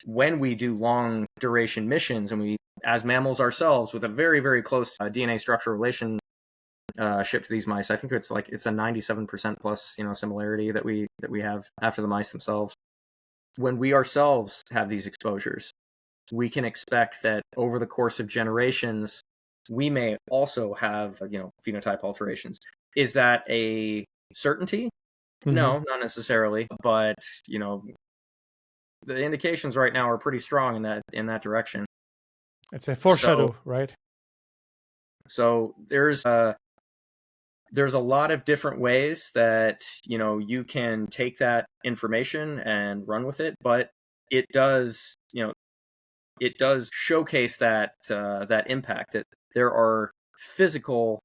when we do long duration missions, and we, as mammals ourselves, with a very, very close DNA structural relationship to these mice, I think it's a 97% plus, similarity that we have after the mice themselves. When we ourselves have these exposures, we can expect that over the course of generations, we may also have, phenotype alterations. Is that a certainty? Mm-hmm. No, not necessarily, but, the indications right now are pretty strong in that direction. It's a foreshadow, right? So there's a lot of different ways that you can take that information and run with it, but it does showcase that impact, that there are physical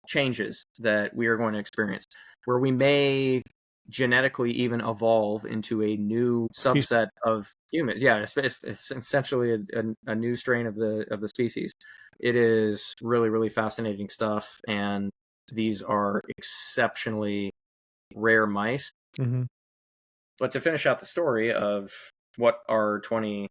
changes that we are going to experience, where we may genetically even evolve into a new subset of humans. Yeah, it's essentially a new strain of the species. It is really, really fascinating stuff, and these are exceptionally rare mice. Mm-hmm. But to finish out the story of what R20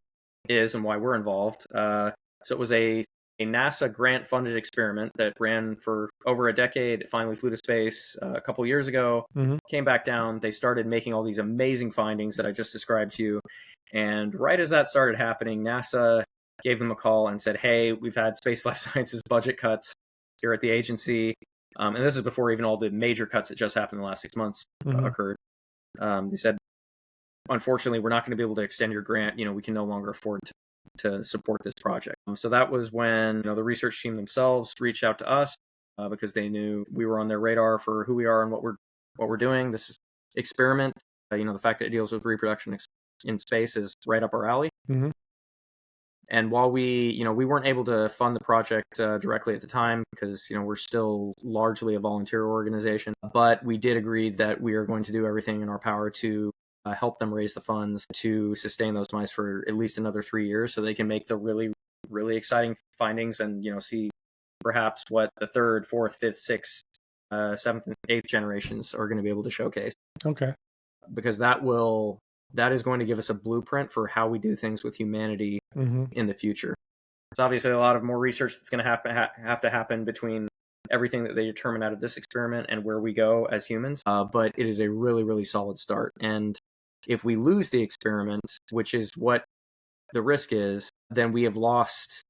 is and why we're involved, so it was a NASA grant-funded experiment that ran for over a decade. It finally flew to space a couple years ago, came back down. They started making all these amazing findings that I just described to you. And right as that started happening, NASA gave them a call and said, hey, we've had Space Life Sciences budget cuts here at the agency. And this is before even all the major cuts that just happened in the last 6 months occurred. They said, unfortunately, we're not going to be able to extend your grant. We can no longer afford to support this project. So that was when the research team themselves reached out to us because they knew we were on their radar for who we are and what we're doing. This experiment, the fact that it deals with reproduction in space, is right up our alley. Mm-hmm. And while we weren't able to fund the project directly at the time because we're still largely a volunteer organization, but we did agree that we are going to do everything in our power to help them raise the funds to sustain those mice for at least another 3 years, so they can make the really, really exciting findings and see perhaps what the third, fourth, fifth, sixth, seventh, and eighth generations are going to be able to showcase. Okay. Because that is going to give us a blueprint for how we do things with humanity in the future. There's obviously a lot of more research that's going to have to happen between everything that they determine out of this experiment and where we go as humans. But it is a really, really solid start. And if we lose the experiment, which is what the risk is, then we have lost,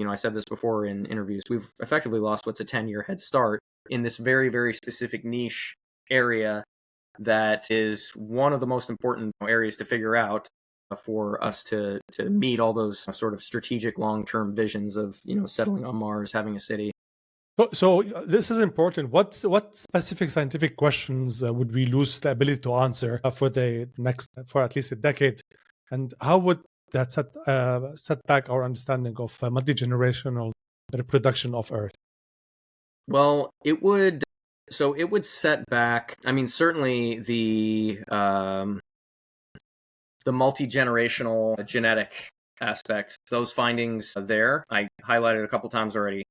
I said this before in interviews, we've effectively lost what's a 10-year head start in this very, very specific niche area that is one of the most important areas to figure out for us to meet all those sort of strategic long-term visions of, settling on Mars, having a city. So this is important. What specific scientific questions would we lose the ability to answer for at least a decade, and how would that set back our understanding of multigenerational reproduction of Earth? Well, it would set back. I mean, certainly the multigenerational genetic aspect. Those findings there, I highlighted a couple times already.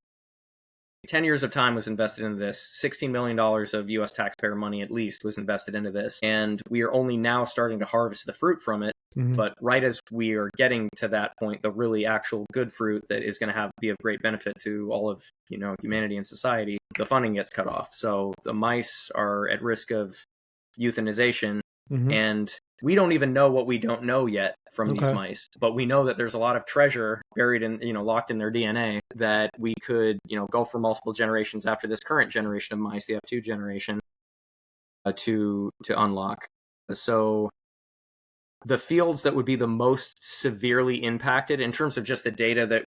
10 years of time was invested into this. $16 million of U.S. taxpayer money at least was invested into this. And we are only now starting to harvest the fruit from it. But right as we are getting to that point, the really actual good fruit that is going to be of great benefit to all of humanity and society, the funding gets cut off. So the mice are at risk of euthanization. Mm-hmm. And we don't even know what we don't know yet from these mice, but we know that there's a lot of treasure buried in, locked in their DNA that we could, go for multiple generations after this current generation of mice, the F2 generation, to unlock. So the fields that would be the most severely impacted in terms of just the data that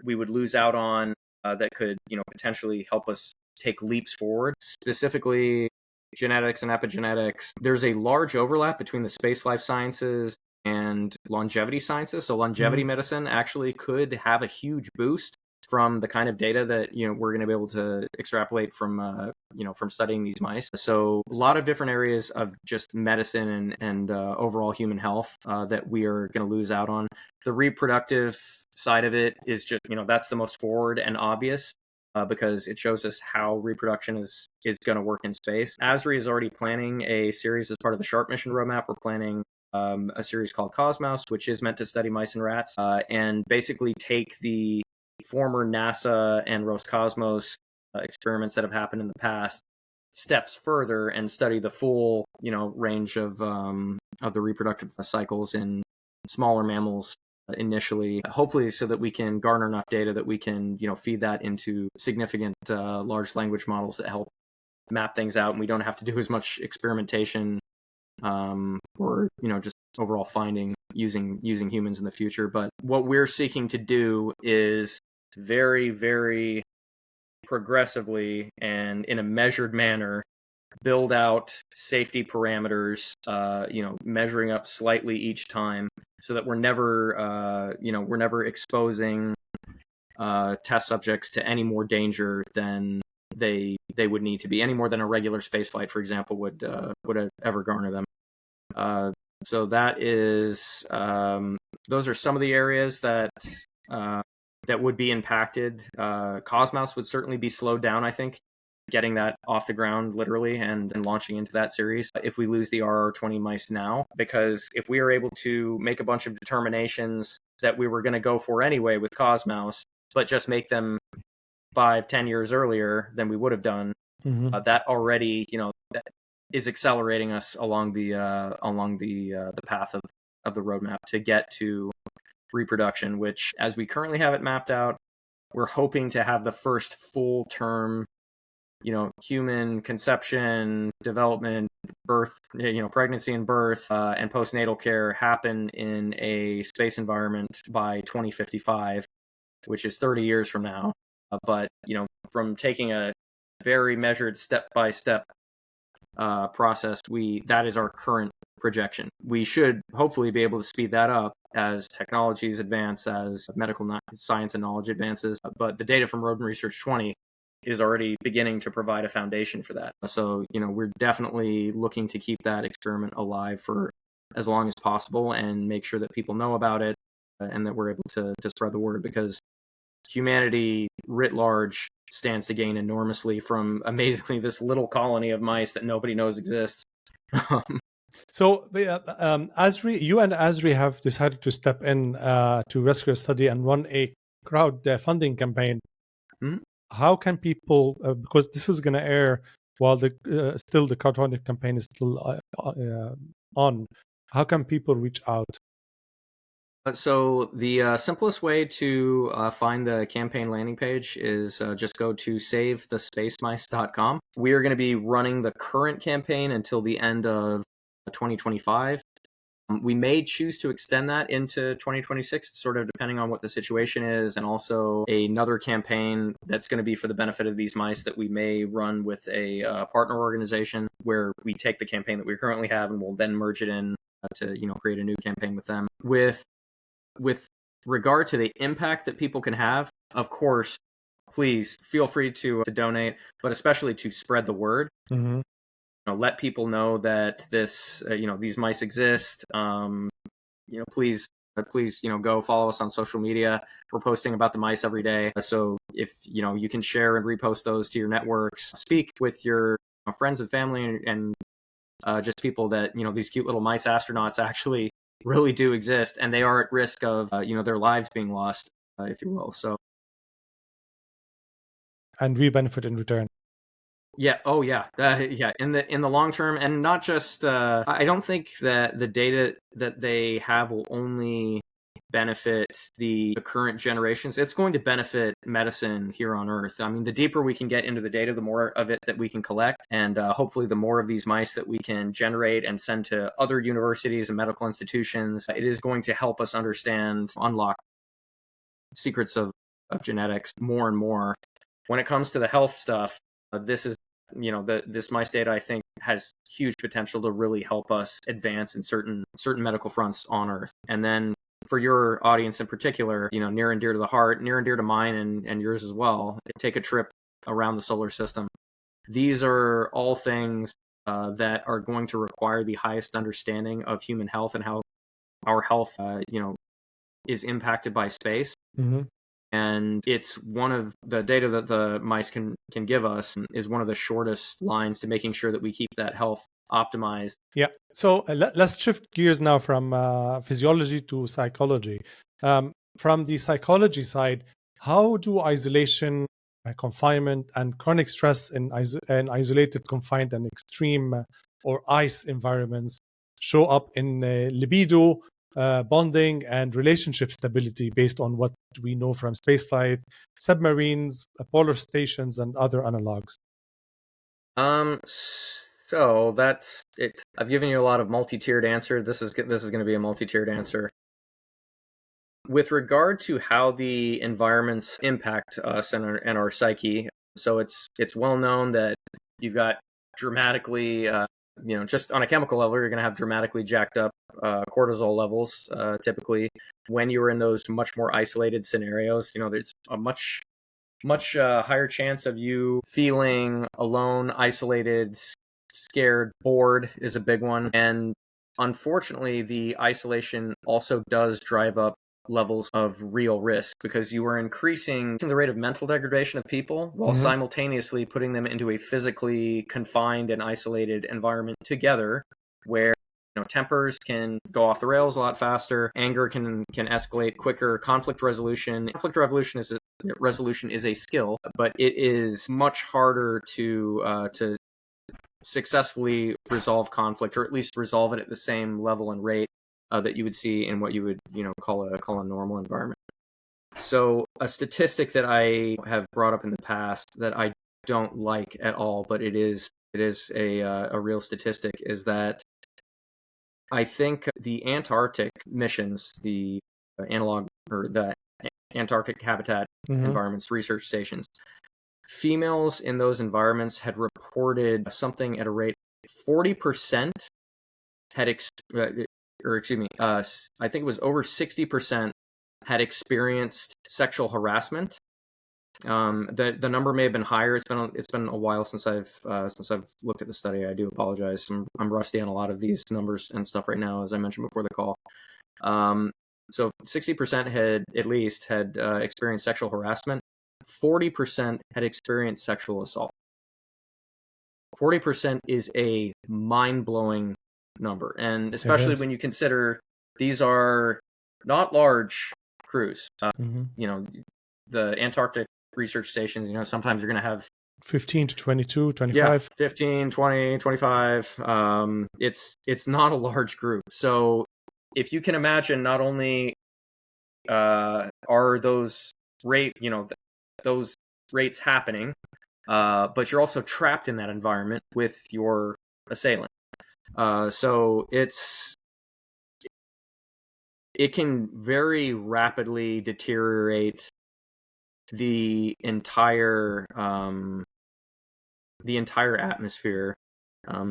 we would lose out on, that could, potentially help us take leaps forward, specifically genetics and epigenetics. There's a large overlap between the space life sciences and longevity sciences. So longevity medicine actually could have a huge boost from the kind of data that we're going to be able to extrapolate from from studying these mice. So a lot of different areas of just medicine and overall human health that we are going to lose out on. The reproductive side of it is just that's the most forward and obvious, because it shows us how reproduction is going to work in space. ASRI is already planning a series as part of the SHARP mission roadmap. We're planning a series called Cosmos, which is meant to study mice and rats, and basically take the former NASA and Roscosmos experiments that have happened in the past steps further and study the full range of the reproductive cycles in smaller mammals initially, hopefully so that we can garner enough data that we can feed that into significant large language models that help map things out, and we don't have to do as much experimentation or just overall finding using humans in the future. But what we're seeking to do is very, very progressively and in a measured manner build out safety parameters, measuring up slightly each time, so that we're never exposing test subjects to any more danger than they would need to be, any more than a regular space flight, for example, would ever garner them. So that is those are some of the areas that would be impacted. Cosmos would certainly be slowed down, I think, getting that off the ground literally and launching into that series if we lose the RR20 mice now, because if we are able to make a bunch of determinations that we were going to go for anyway with Cosmos, but just make them 5-10 years earlier than we would have done, that already that is accelerating us along the path of the roadmap to get to reproduction, which, as we currently have it mapped out, we're hoping to have the first full term human conception, development, birth, pregnancy and birth, and postnatal care happen in a space environment by 2055, which is 30 years from now. But from taking a very measured step-by-step process, that is our current projection. We should hopefully be able to speed that up as technologies advance, as medical science and knowledge advances. But the data from Rodent Research-20 is already beginning to provide a foundation for that. So, we're definitely looking to keep that experiment alive for as long as possible and make sure that people know about it and that we're able to spread the word, because humanity writ large stands to gain enormously from, amazingly, this little colony of mice that nobody knows exists. So, ASRI, you and ASRI have decided to step in to rescue a study and run a crowdfunding campaign. Mm-hmm. How can people, because this is going to air while still the crowdfunding campaign is still on, how can people reach out? So the simplest way to find the campaign landing page is just go to savethespacemice.com. We are going to be running the current campaign until the end of 2025. We may choose to extend that into 2026, sort of depending on what the situation is, and also another campaign that's going to be for the benefit of these mice that we may run with a partner organization, where we take the campaign that we currently have and we'll then merge it in to create a new campaign with them. With regard to the impact that people can have, of course, please feel free to donate, but especially to spread the word. Mm-hmm. Let people know that this, these mice exist. Please, go follow us on social media. We're posting about the mice every day. So if, you can share and repost those to your networks, speak with your friends and family and just people that, these cute little mice astronauts actually really do exist, and they are at risk of, their lives being lost, if you will. So, and we benefit in return. Yeah. Oh, yeah. Yeah. In the long term, and not just. I don't think that the data that they have will only benefit the current generations. It's going to benefit medicine here on Earth. I mean, the deeper we can get into the data, the more of it that we can collect, and hopefully, the more of these mice that we can generate and send to other universities and medical institutions. It is going to help us understand, unlock secrets of genetics more and more. When it comes to the health stuff, this is, this mice data, I think, has huge potential to really help us advance in certain medical fronts on Earth. And then for your audience in particular, near and dear to the heart, near and dear to mine and yours as well, take a trip around the solar system. These are all things that are going to require the highest understanding of human health and how our health, is impacted by space. Mm-hmm. And it's one of the data that the mice can give us is one of the shortest lines to making sure that we keep that health optimized. Yeah. So let's shift gears now from physiology to psychology. From the psychology side, how do isolation, confinement, and chronic stress in isolated, confined, and extreme or ice environments show up in libido, bonding, and relationship stability based on what we know from spaceflight, submarines, polar stations, and other analogs? So that's it. I've given you a lot of multi-tiered answer. This is going to be a multi-tiered answer. With regard to how the environments impact us and our psyche, so it's well known that you've got dramatically, just on a chemical level, you're going to have dramatically jacked up cortisol levels typically when you're in those much more isolated scenarios. There's a much higher chance of you feeling alone, isolated, scared, bored is a big one. And unfortunately, the isolation also does drive up levels of real risk because you are increasing the rate of mental degradation of people while simultaneously putting them into a physically confined and isolated environment together where tempers can go off the rails a lot faster, anger can escalate quicker, conflict resolution is a skill, but it is much harder to successfully resolve conflict, or at least resolve it at the same level and rate that you would see in what you would call a normal environment. So a statistic that I have brought up in the past that I don't like at all, but it is a real statistic, is that I think the Antarctic missions, the analog or the Antarctic habitat environments research stations, females in those environments had reported something at a rate 40% had I think it was over 60% had experienced sexual harassment. The number may have been higher. It's been a while since I've looked at the study. I do apologize. I'm rusty on a lot of these numbers and stuff right now, as I mentioned before the call. So 60% had experienced sexual harassment. 40% had experienced sexual assault. 40% is a mind-blowing number, and especially when you consider these are not large crews. The Antarctic research stations, sometimes you're going to have 15 to 22, 25. Yeah, 15, 20, 25. It's not a large group. So if you can imagine, not only are those those rates happening, but you're also trapped in that environment with your assailant. So it can very rapidly deteriorate the entire atmosphere.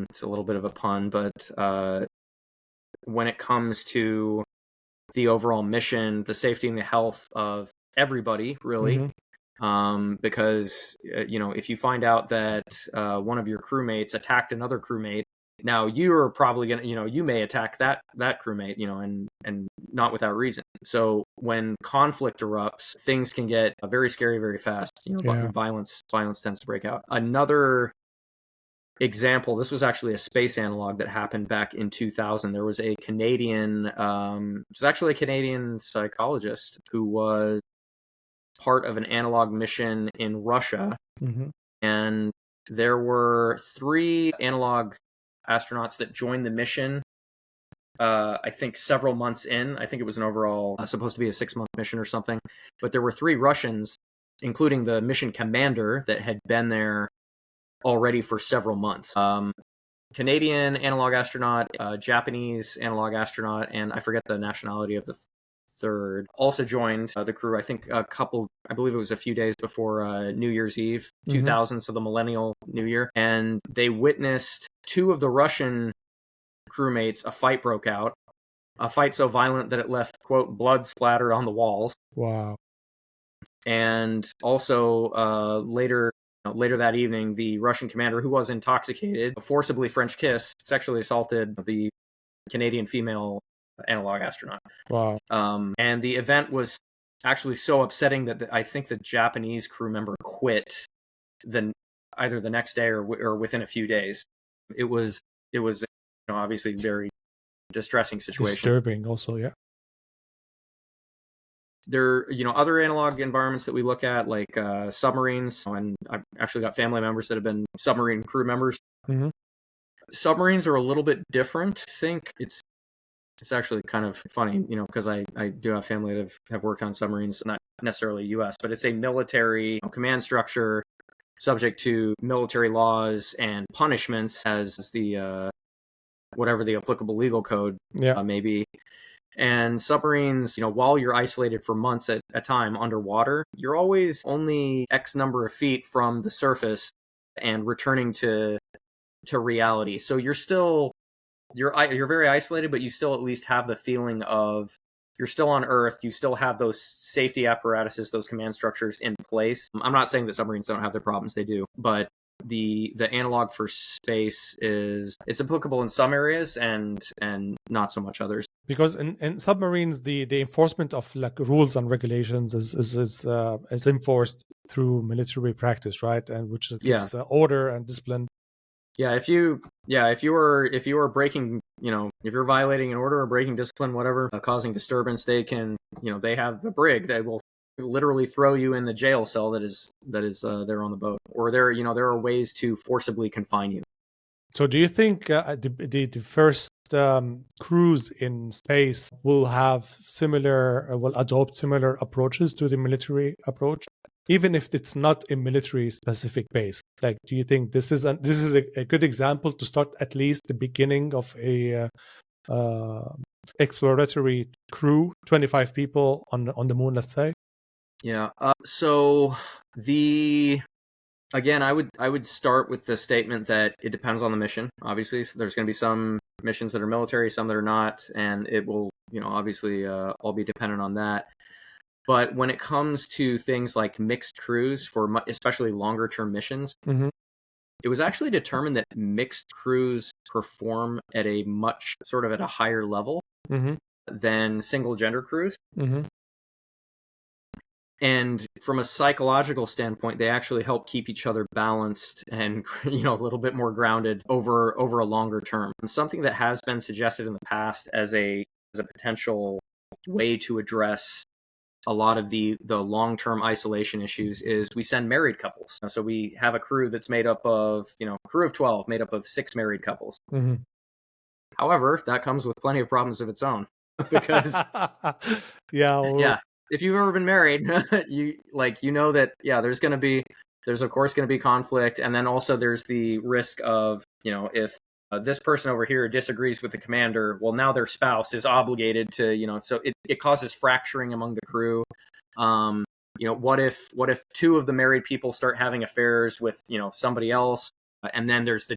It's a little bit of a pun, but when it comes to the overall mission, the safety and the health of everybody, really, because if you find out that one of your crewmates attacked another crewmate, now you're probably gonna, you may attack that crewmate, and not without reason. So when conflict erupts, things can get very scary very fast. Violence tends to break out. Another example, this was actually a space analog that happened back in 2000. There was a Canadian, psychologist who was part of an analog mission in Russia, and there were 3 analog astronauts that joined the mission. I think several months in. I think it was an overall supposed to be a 6-month mission or something. But there were 3 Russians, including the mission commander, that had been there already for several months. Canadian analog astronaut, Japanese analog astronaut, and I forget the nationality of the third, also joined the crew. I think I believe it was a few days before New Year's Eve, 2000, so the millennial New Year. And they witnessed 2 of the Russian crewmates, a fight broke out. A fight so violent that it left, quote, blood splattered on the walls. Wow. And also later that evening, the Russian commander, who was intoxicated, forcibly French kissed, sexually assaulted the Canadian female analog astronaut. Wow. And the event was actually so upsetting that I think the Japanese crew member quit either the next day or within a few days. It was obviously very distressing situation. Disturbing also, yeah. There are, other analog environments that we look at, like submarines, and I've actually got family members that have been submarine crew members. Mm-hmm. Submarines are a little bit different. I think it's actually kind of funny, because I do have family that have worked on submarines, not necessarily U.S., but it's a military command structure subject to military laws and punishments as the whatever the applicable legal code may be. And submarines, while you're isolated for months at a time underwater, you're always only X number of feet from the surface and returning to reality. So you're very isolated, but you still at least have the feeling of you're still on Earth. You still have those safety apparatuses, those command structures in place. I'm not saying that submarines don't have their problems; they do, but the analog for space it's applicable in some areas and not so much others. Because in submarines, the enforcement of like rules and regulations is enforced through military practice, right? And which gives order and discipline. Yeah, if you are breaking, if you're violating an order or breaking discipline, whatever, causing disturbance, they have the brig that will literally throw you in the jail cell that is there on the boat, or there are ways to forcibly confine you. So do you think the first crews in space will adopt similar approaches to the military approach, even if it's not a military specific base? Like, do you think this is a good example to start at least the beginning of a exploratory crew, 25 people on the moon, let's say? Yeah. So again, I would start with the statement that it depends on the mission. Obviously, so there's going to be some missions that are military, some that are not, and it will, obviously, all be dependent on that. But when it comes to things like mixed crews for especially longer term missions, it was actually determined that mixed crews perform at a higher level than single gender crews. And from a psychological standpoint, they actually help keep each other balanced and, a little bit more grounded over a longer term. And something that has been suggested in the past as a potential way to address a lot of the long-term isolation issues is we send married couples. So we have a crew that's made up of, crew of 12, made up of 6 married couples. However, that comes with plenty of problems of its own because if you've ever been married, you know that there's of course going to be conflict, and then also there's the risk of if this person over here disagrees with the commander, well, now their spouse is obligated to so it causes fracturing among the crew. What if 2 of the married people start having affairs with somebody else, and then there's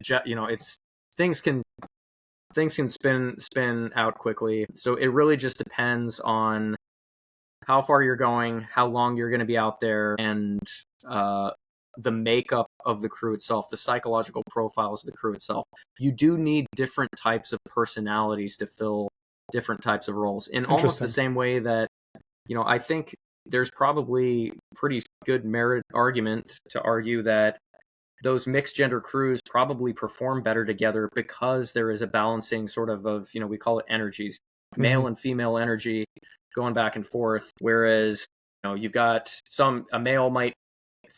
things can spin out quickly. So it really just depends on how far you're going, how long you're going to be out there, and the makeup of the crew itself, the psychological profiles of the crew itself. You do need different types of personalities to fill different types of roles in almost the same way that, I think there's probably pretty good merit argument to argue that those mixed gender crews probably perform better together because there is a balancing sort of we call it energies, male and female energy going back and forth. Whereas, you've got a male might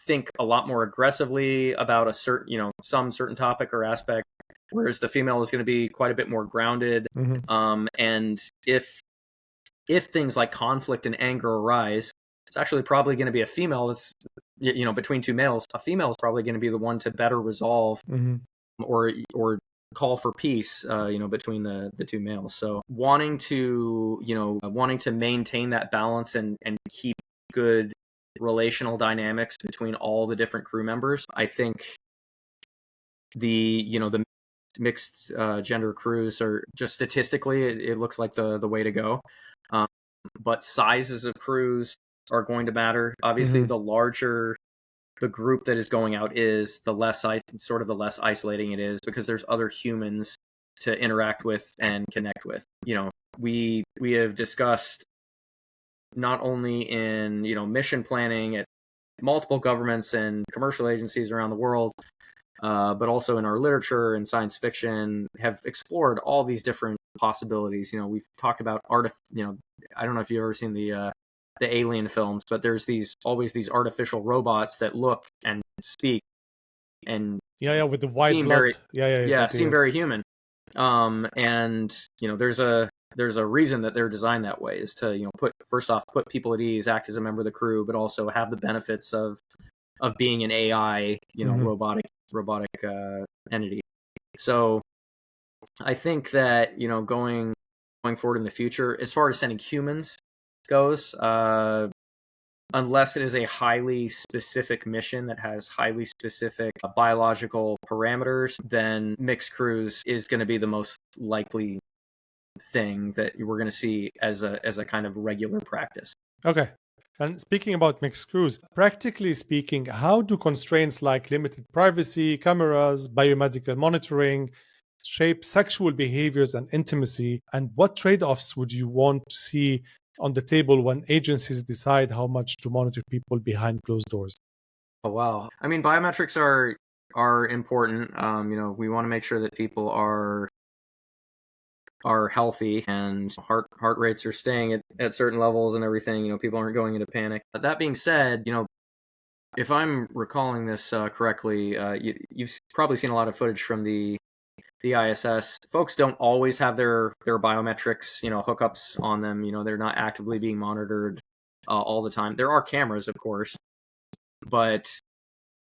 think a lot more aggressively about a certain, some certain topic or aspect, whereas the female is going to be quite a bit more grounded. And if things like conflict and anger arise, it's actually probably going to be a female that's, between two males, a female is probably going to be the one to better resolve or call for peace, between the two males. So wanting to maintain that balance and keep good relational dynamics between all the different crew members, I think the mixed gender crews are just statistically, it looks like the way to go. But sizes of crews are going to matter. Obviously, the larger the group that is going out is, the less isolating it is, because there's other humans to interact with and connect with. We have discussed, not only in mission planning at multiple governments and commercial agencies around the world, but also in our literature and science fiction, have explored all these different possibilities. We've talked about I don't know if you've ever seen the Alien films, but there's always these artificial robots that look and speak and with the white blood, seem very human. And there's a reason that they're designed that way, is to put people at ease, act as a member of the crew, but also have the benefits of being an AI, robotic entity. So I think that going forward in the future, as far as sending humans goes, unless it is a highly specific mission that has highly specific biological parameters, then mixed crews is going to be the most likely thing that we're going to see as a kind of regular practice. Okay. And speaking about mixed crews, practically speaking, how do constraints like limited privacy, cameras, biomedical monitoring shape sexual behaviors and intimacy? And what trade-offs would you want to see on the table when agencies decide how much to monitor people behind closed doors? Oh, wow. I mean, biometrics are important. We want to make sure that people are healthy and heart rates are staying at certain levels and everything. People aren't going into panic. But that being said, if I'm recalling this correctly, you've probably seen a lot of footage from the ISS. Folks don't always have their biometrics, hookups on them. They're not actively being monitored all the time. There are cameras, of course, but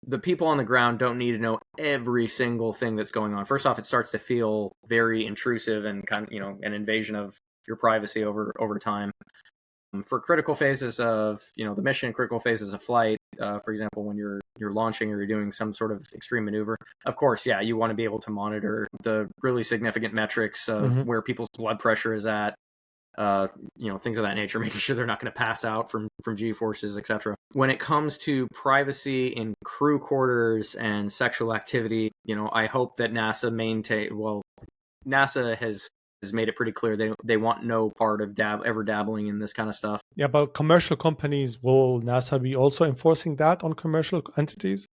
the people on the ground don't need to know every single thing that's going on. First off, it starts to feel very intrusive and kind of, an invasion of your privacy over time. For critical phases of, the mission, critical phases of flight, for example, when you're launching or you're doing some sort of extreme maneuver, of course, you want to be able to monitor the really significant metrics of where people's blood pressure is at, things of that nature, making sure they're not going to pass out from G-forces, etc. When it comes to privacy in crew quarters and sexual activity, I hope that NASA has made it pretty clear they want no part of ever dabbling in this kind of stuff. Yeah, but commercial companies, will NASA be also enforcing that on commercial entities?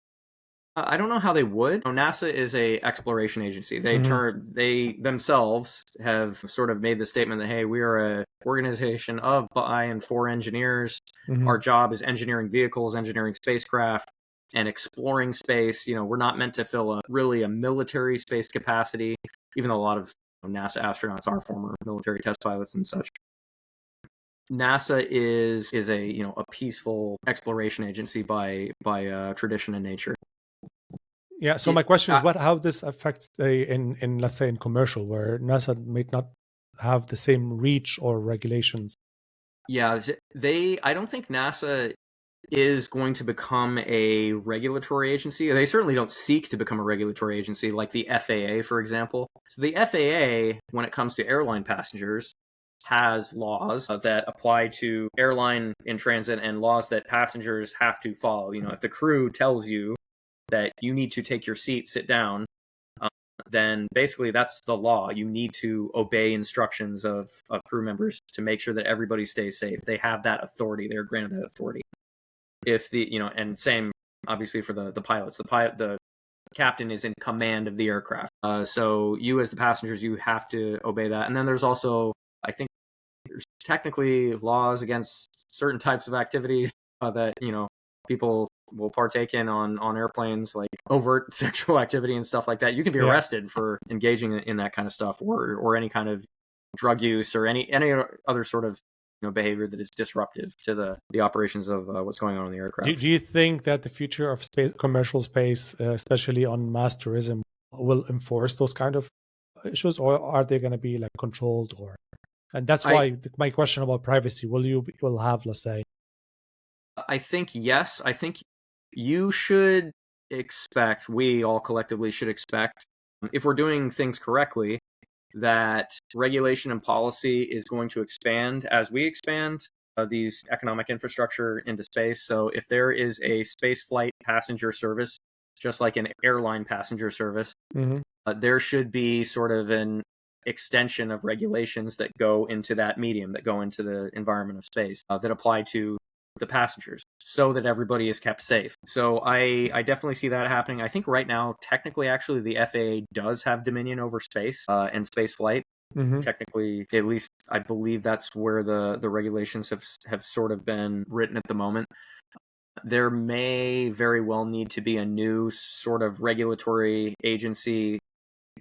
I don't know how they would. NASA is a exploration agency. They themselves have sort of made the statement that, hey, we are a organization of, by, and for engineers. Our job is engineering vehicles, engineering spacecraft, and exploring space. We're not meant to fill a military space capacity, even though a lot of NASA astronauts are former military test pilots and such. NASA is a peaceful exploration agency by tradition and nature. Yeah. So my question is, how this affects in let's say in commercial, where NASA might not have the same reach or regulations. Yeah, I don't think NASA is going to become a regulatory agency. They certainly don't seek to become a regulatory agency like the FAA, for example. So the FAA, when it comes to airline passengers, has laws that apply to airline in transit and laws that passengers have to follow. If the crew tells you that you need to take your seat, sit down, then basically that's the law. You need to obey instructions of crew members to make sure that everybody stays safe. They have that authority. They're granted that authority. And same obviously for the pilots. The captain is in command of the aircraft. So you as the passengers, you have to obey that. And then there's also, I think, there's technically laws against certain types of activities that people will partake in on airplanes, like overt sexual activity and stuff like that. You can be Yeah. arrested for engaging in that kind of stuff, or any kind of drug use, or any other sort of behavior that is disruptive to the operations of what's going on in the aircraft. Do you think that the future of space, commercial space, especially on mass tourism, will enforce those kind of issues, or are they going to be like controlled? Or, and that's why my question about privacy. Will have, let's say? I think yes. I think you should expect. We all collectively should expect, if we're doing things correctly, that regulation and policy is going to expand as we expand these economic infrastructure into space. So if there is a spaceflight passenger service, just like an airline passenger service, there should be sort of an extension of regulations that go into that medium, that go into the environment of space, that apply to the passengers, so that everybody is kept safe. So I definitely see that happening. I think right now, technically, actually, the FAA does have dominion over space and space flight. Technically, at least I believe that's where the regulations have sort of been written at the moment. There may very well need to be a new sort of regulatory agency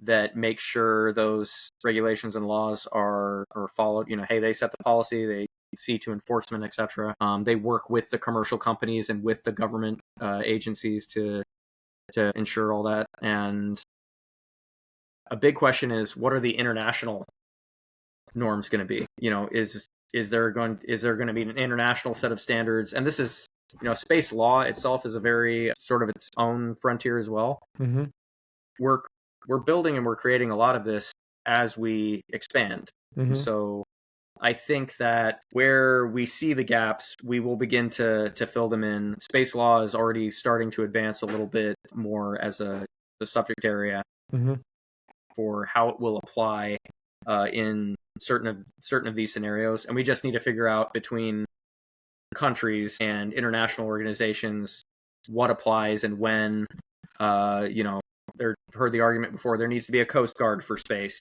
that makes sure those regulations and laws are followed. Hey, they set the policy, they see to enforcement, etc. They work with the commercial companies and with the government agencies to ensure all that. And a big question is, what are the international norms going to be? Is there going to be an international set of standards? And this is, space law itself is a very sort of its own frontier as well. We're building and we're creating a lot of this as we expand. So I think that where we see the gaps, we will begin to fill them in. Space law is already starting to advance a little bit more as a subject area for how it will apply in certain of these scenarios. And we just need to figure out, between countries and international organizations, what applies and when. Heard the argument before, there needs to be a Coast Guard for space.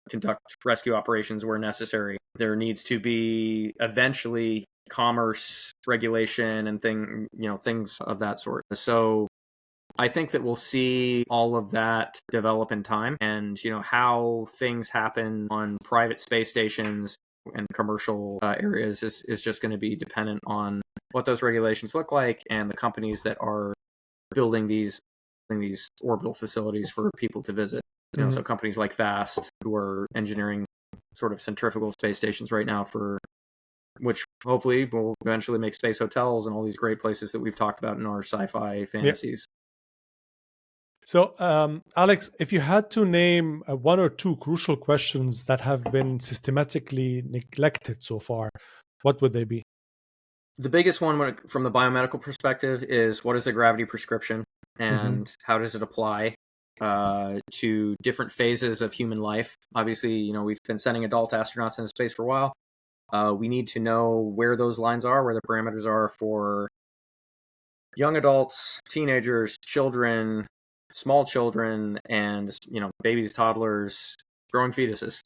Conduct rescue operations where necessary. There needs to be eventually commerce regulation and things of that sort. So I think that we'll see all of that develop in time, and how things happen on private space stations and commercial areas is just going to be dependent on what those regulations look like and the companies that are building these orbital facilities for people to visit. So companies like Vast, who are engineering sort of centrifugal space stations right now, for which hopefully will eventually make space hotels and all these great places that we've talked about in our sci-fi fantasies. So, Alex, if you had to name one or two crucial questions that have been systematically neglected so far, what would they be? The biggest one, from the biomedical perspective, is what is the gravity prescription, and how does it apply to different phases of human life? Obviously, we've been sending adult astronauts into space for a while. We need to know where those lines are, where the parameters are for young adults, teenagers, children, small children, and babies, toddlers, growing fetuses.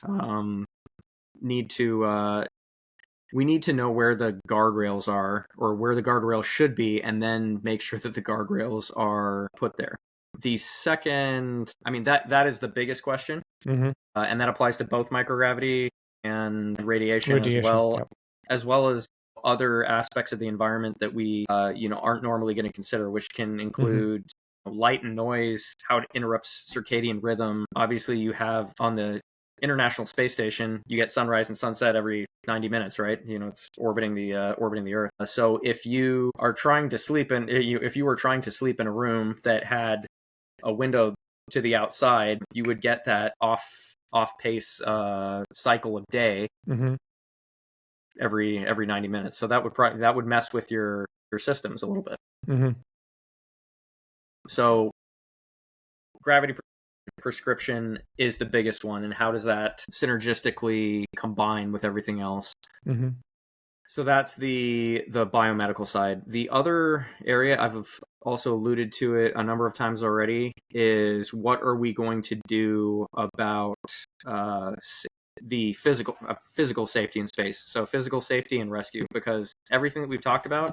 We need to know where the guardrails are, or where the guardrails should be, and then make sure that the guardrails are put there. The second, that is the biggest question, and that applies to both microgravity and radiation as well, as well as other aspects of the environment that we aren't normally going to consider, which can include light and noise, how it interrupts circadian rhythm. Obviously, you have on the International Space Station, you get sunrise and sunset every 90 minutes, right? It's orbiting the Earth. So if you are trying to sleep if you were trying to sleep in a room that had a window to the outside, you would get that off pace cycle of day every 90 minutes. So that would mess with your systems a little bit. So gravity prescription is the biggest one, and how does that synergistically combine with everything else? So that's the biomedical side. The other area, I've also alluded to it a number of times already, is what are we going to do about the physical safety in space? So physical safety and rescue, because everything that we've talked about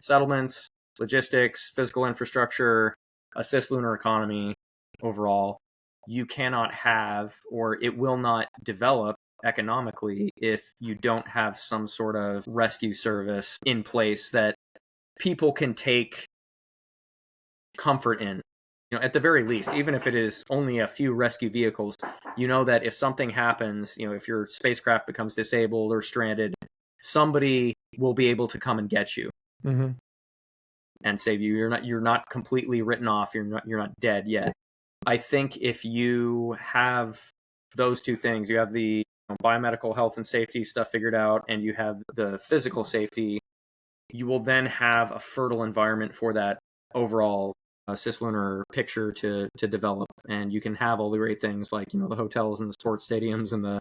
settlements, logistics, physical infrastructure, a cislunar economy overall, you cannot have, or it will not develop economically if you don't have some sort of rescue service in place that people can take comfort in. At the very least, even if it is only a few rescue vehicles, that if something happens, if your spacecraft becomes disabled or stranded, somebody will be able to come and get you and save you. You're not completely written off. You're not dead yet. I think if you have those two things, you have the biomedical health and safety stuff figured out, and you have the physical safety, you will then have a fertile environment for that overall cislunar picture to develop. And you can have all the great things like, the hotels and the sports stadiums and the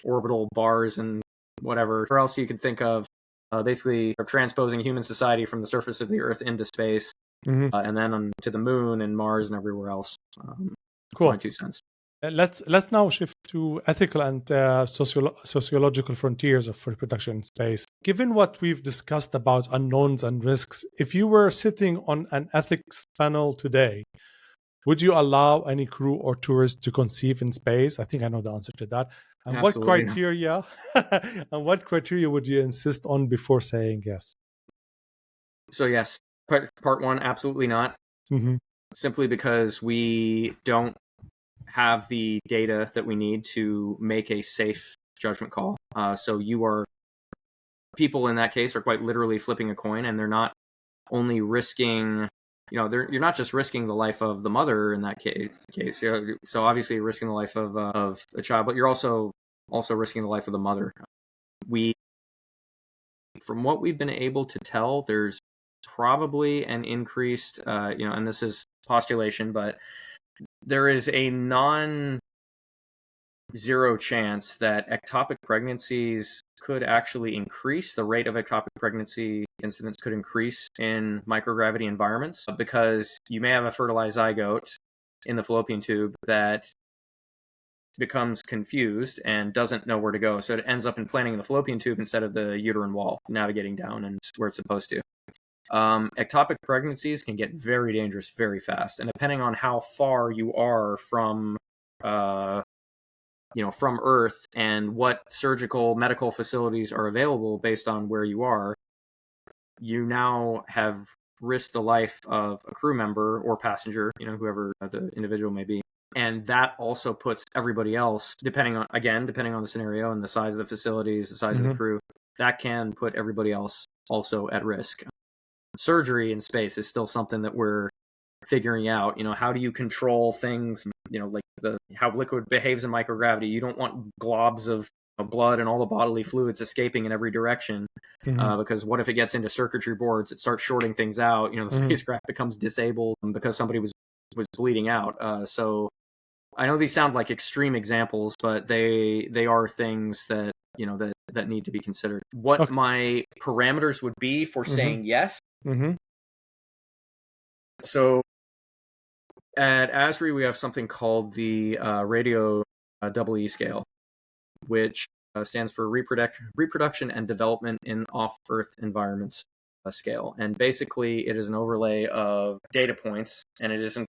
orbital bars and whatever else you can think of, basically transposing human society from the surface of the Earth into space, and then to the moon and Mars and everywhere else. Cool. 22 cents. Let's now shift to ethical and sociological frontiers of reproduction in space. Given what we've discussed about unknowns and risks, if you were sitting on an ethics panel today, would you allow any crew or tourists to conceive in space? I think I know the answer to that. And Absolutely. what criteria would you insist on before saying yes? So yes, part one, absolutely not. Simply because we don't have the data that we need to make a safe judgment call. So people in that case are quite literally flipping a coin, and they're not only risking, you're not just risking the life of the mother in that case. So obviously you're risking the life of a child, but you're also risking the life of the mother. From what we've been able to tell, there's probably an increased, and this is postulation, but there is a non-zero chance that ectopic pregnancies could actually increase. The rate of ectopic pregnancy incidence could increase in microgravity environments, because you may have a fertilized zygote in the fallopian tube that becomes confused and doesn't know where to go. So it ends up implanting in the fallopian tube instead of the uterine wall, navigating down and where it's supposed to. Ectopic pregnancies can get very dangerous very fast, and depending on how far you are from Earth and what surgical medical facilities are available based on where you are, you now have risked the life of a crew member or passenger, whoever the individual may be. And that also puts everybody else, depending on the scenario and the size of the facilities, the size of the crew, that can put everybody else also at risk. Surgery in space is still something that we're figuring out. How do you control things, like how liquid behaves in microgravity? You don't want globs of blood and all the bodily fluids escaping in every direction, because what if it gets into circuitry boards, it starts shorting things out, the spacecraft becomes disabled because somebody was bleeding out. So I know these sound like extreme examples, but they are things that that need to be considered. What my parameters would be for saying yes. So at ASRI, we have something called the radio EE scale, which stands for Reproduction and Development in Off-Earth Environments scale. And basically, it is an overlay of data points, and it isn't.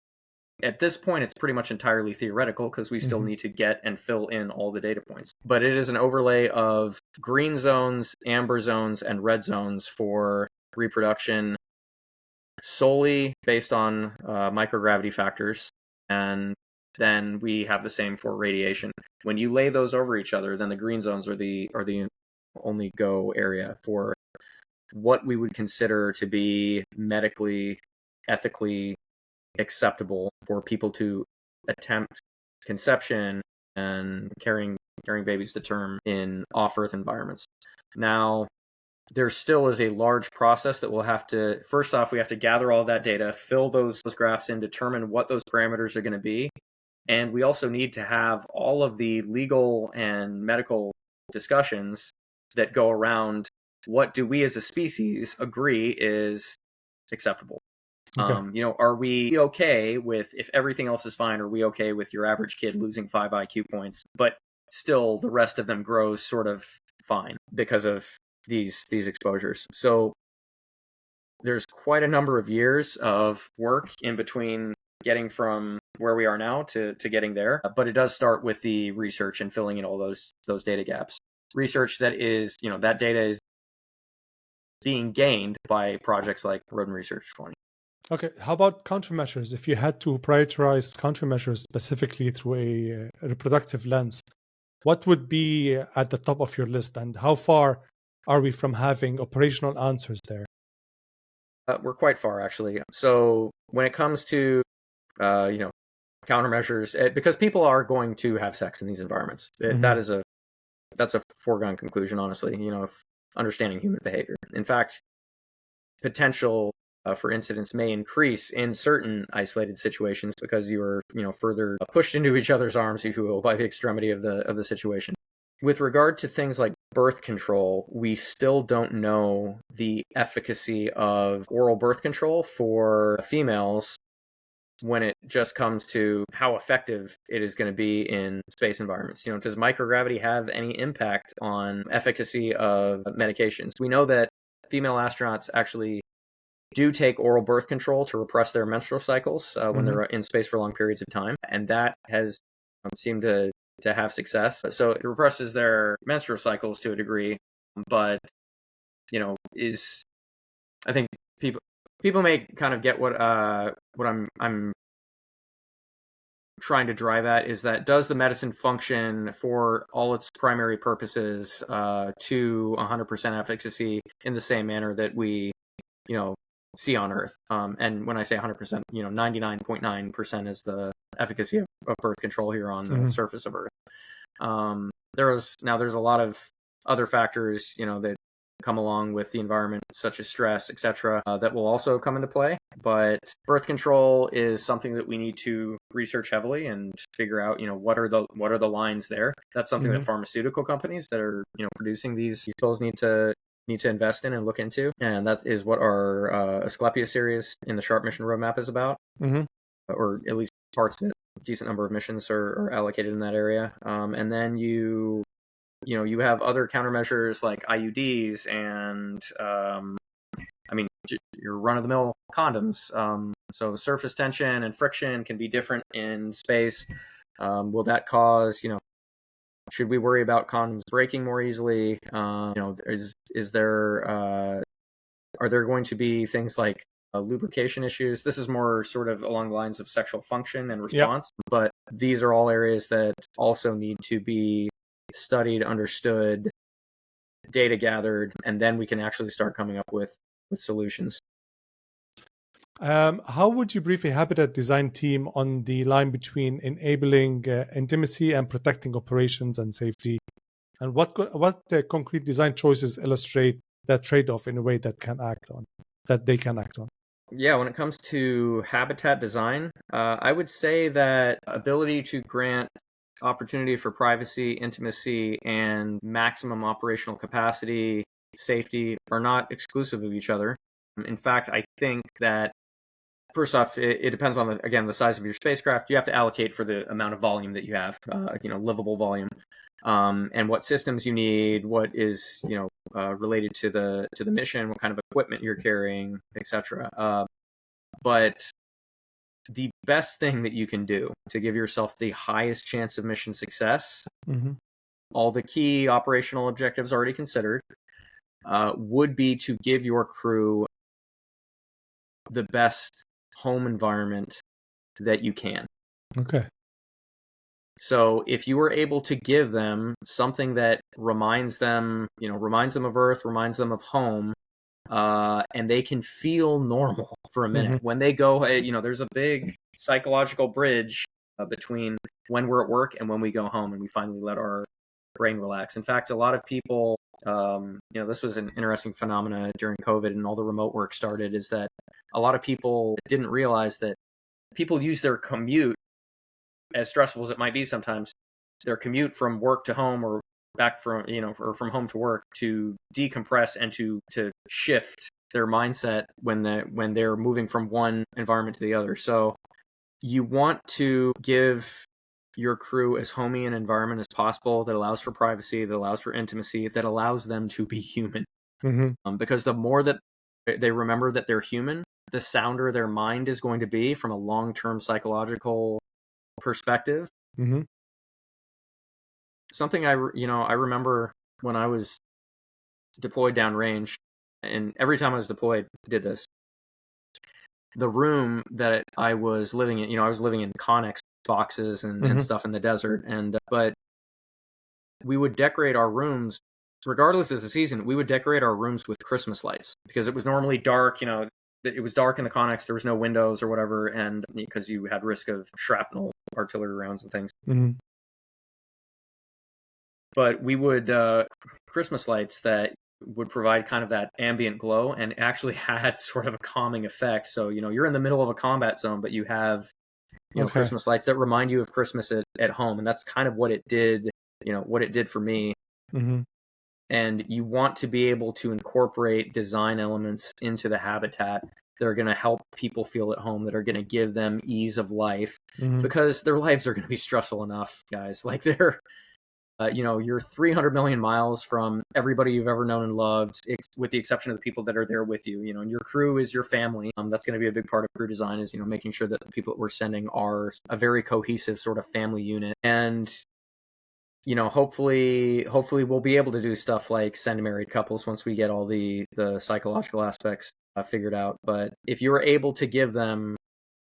At this point, it's pretty much entirely theoretical, because we still need to get and fill in all the data points. But it is an overlay of green zones, amber zones, and red zones for reproduction, solely based on microgravity factors. And then we have the same for radiation. When you lay those over each other, then the green zones are the only go area for what we would consider to be medically, ethically acceptable for people to attempt conception and carrying babies to term in off-Earth environments. Now, there still is a large process that we'll have to, first off, we have to gather all that data, fill those graphs in, determine what those parameters are going to be. And we also need to have all of the legal and medical discussions that go around what do we as a species agree is acceptable. Okay. Are we okay with, if everything else is fine, are we okay with your average kid losing 5 IQ points, but still the rest of them grows sort of fine because of these exposures? So there's quite a number of years of work in between getting from where we are now to getting there. But it does start with the research and filling in all those data gaps. Research that is, that data is being gained by projects like Rodent Research-20. Okay, how about countermeasures? If you had to prioritize countermeasures specifically through a reproductive lens, what would be at the top of your list, and how far are we from having operational answers there? We're quite far, actually. So when it comes to, countermeasures, because people are going to have sex in these environments, that's a foregone conclusion, honestly. If understanding human behavior. In fact, potential for incidents may increase in certain isolated situations because you are, further pushed into each other's arms, if you will, by the extremity of the situation. With regard to things like birth control, we still don't know the efficacy of oral birth control for females when it just comes to how effective it is going to be in space environments. Does microgravity have any impact on efficacy of medications? We know that female astronauts actually do take oral birth control to repress their menstrual cycles when they're in space for long periods of time, and that has seemed to have success. So it represses their menstrual cycles to a degree, but I think people may kind of get what I'm trying to drive at, is that does the medicine function for all its primary purposes to 100% efficacy in the same manner that we see on Earth? And when I say 100%, 99.9% is the efficacy of birth control here on the surface of Earth. There's a lot of other factors, that come along with the environment, such as stress, etc., that will also come into play. But birth control is something that we need to research heavily and figure out, what are the lines there. That's something that pharmaceutical companies that are, producing these pills need to invest in and look into. And that is what our Asclepius series in the Sharp mission roadmap is about, or at least parts of it. A decent number of missions are allocated in that area. And then you have other countermeasures like IUDs and, your run-of-the-mill condoms. So surface tension and friction can be different in space. Will that cause, should we worry about condoms breaking more easily? Is there, are there going to be things like lubrication issues? This is more sort of along the lines of sexual function and response, but these are all areas that also need to be studied, understood, data gathered, and then we can actually start coming up with solutions. How would you brief a habitat design team on the line between enabling intimacy and protecting operations and safety? And what concrete design choices illustrate that trade-off in a way that they can act on? Yeah, when it comes to habitat design, I would say that ability to grant opportunity for privacy, intimacy, and maximum operational capacity, safety are not exclusive of each other. In fact, I think that first off, it depends on the size of your spacecraft. You have to allocate for the amount of volume that you have, livable volume, and what systems you need, what is related to the mission, what kind of equipment you're carrying, etc. But the best thing that you can do to give yourself the highest chance of mission success, all the key operational objectives already considered, would be to give your crew the best home environment that you can. Okay. So if you were able to give them something that reminds them of Earth, reminds them of home, and they can feel normal for a minute. When they go, there's a big psychological bridge between when we're at work and when we go home and we finally let our brain relax. In fact, a lot of people, this was an interesting phenomena during COVID and all the remote work started, is that a lot of people didn't realize that people use their commute, as stressful as it might be sometimes, their commute from work to home or back from, or from home to work, to decompress and to shift their mindset when they're moving from one environment to the other. So you want to give your crew as homey an environment as possible that allows for privacy, that allows for intimacy, that allows them to be human. Because the more that they remember that they're human, the sounder their mind is going to be from a long-term psychological perspective. Mm-hmm. Something I remember when I was deployed downrange, and every time I was deployed, I did this. The room that I was living in, I was living in Connex boxes and stuff in the desert, but we would decorate our rooms, regardless of the season. We would decorate our rooms with Christmas lights because it was normally dark. It was dark in the Connex. There was no windows or whatever, and because you had risk of shrapnel, artillery rounds, and things. Mm-hmm. But we would Christmas lights that would provide kind of that ambient glow and actually had sort of a calming effect. So you're in the middle of a combat zone, but you have Christmas lights that remind you of Christmas at home, and that's kind of what it did. What it did for me. Mm-hmm. And you want to be able to incorporate design elements into the habitat that are going to help people feel at home, that are going to give them ease of life, because their lives are going to be stressful enough, guys. Like they're, you're 300 million miles from everybody you've ever known and loved, with the exception of the people that are there with you. And your crew is your family. That's going to be a big part of crew design, is making sure that the people that we're sending are a very cohesive sort of family unit. And hopefully we'll be able to do stuff like send married couples once we get all the psychological aspects figured out. But if you were able to give them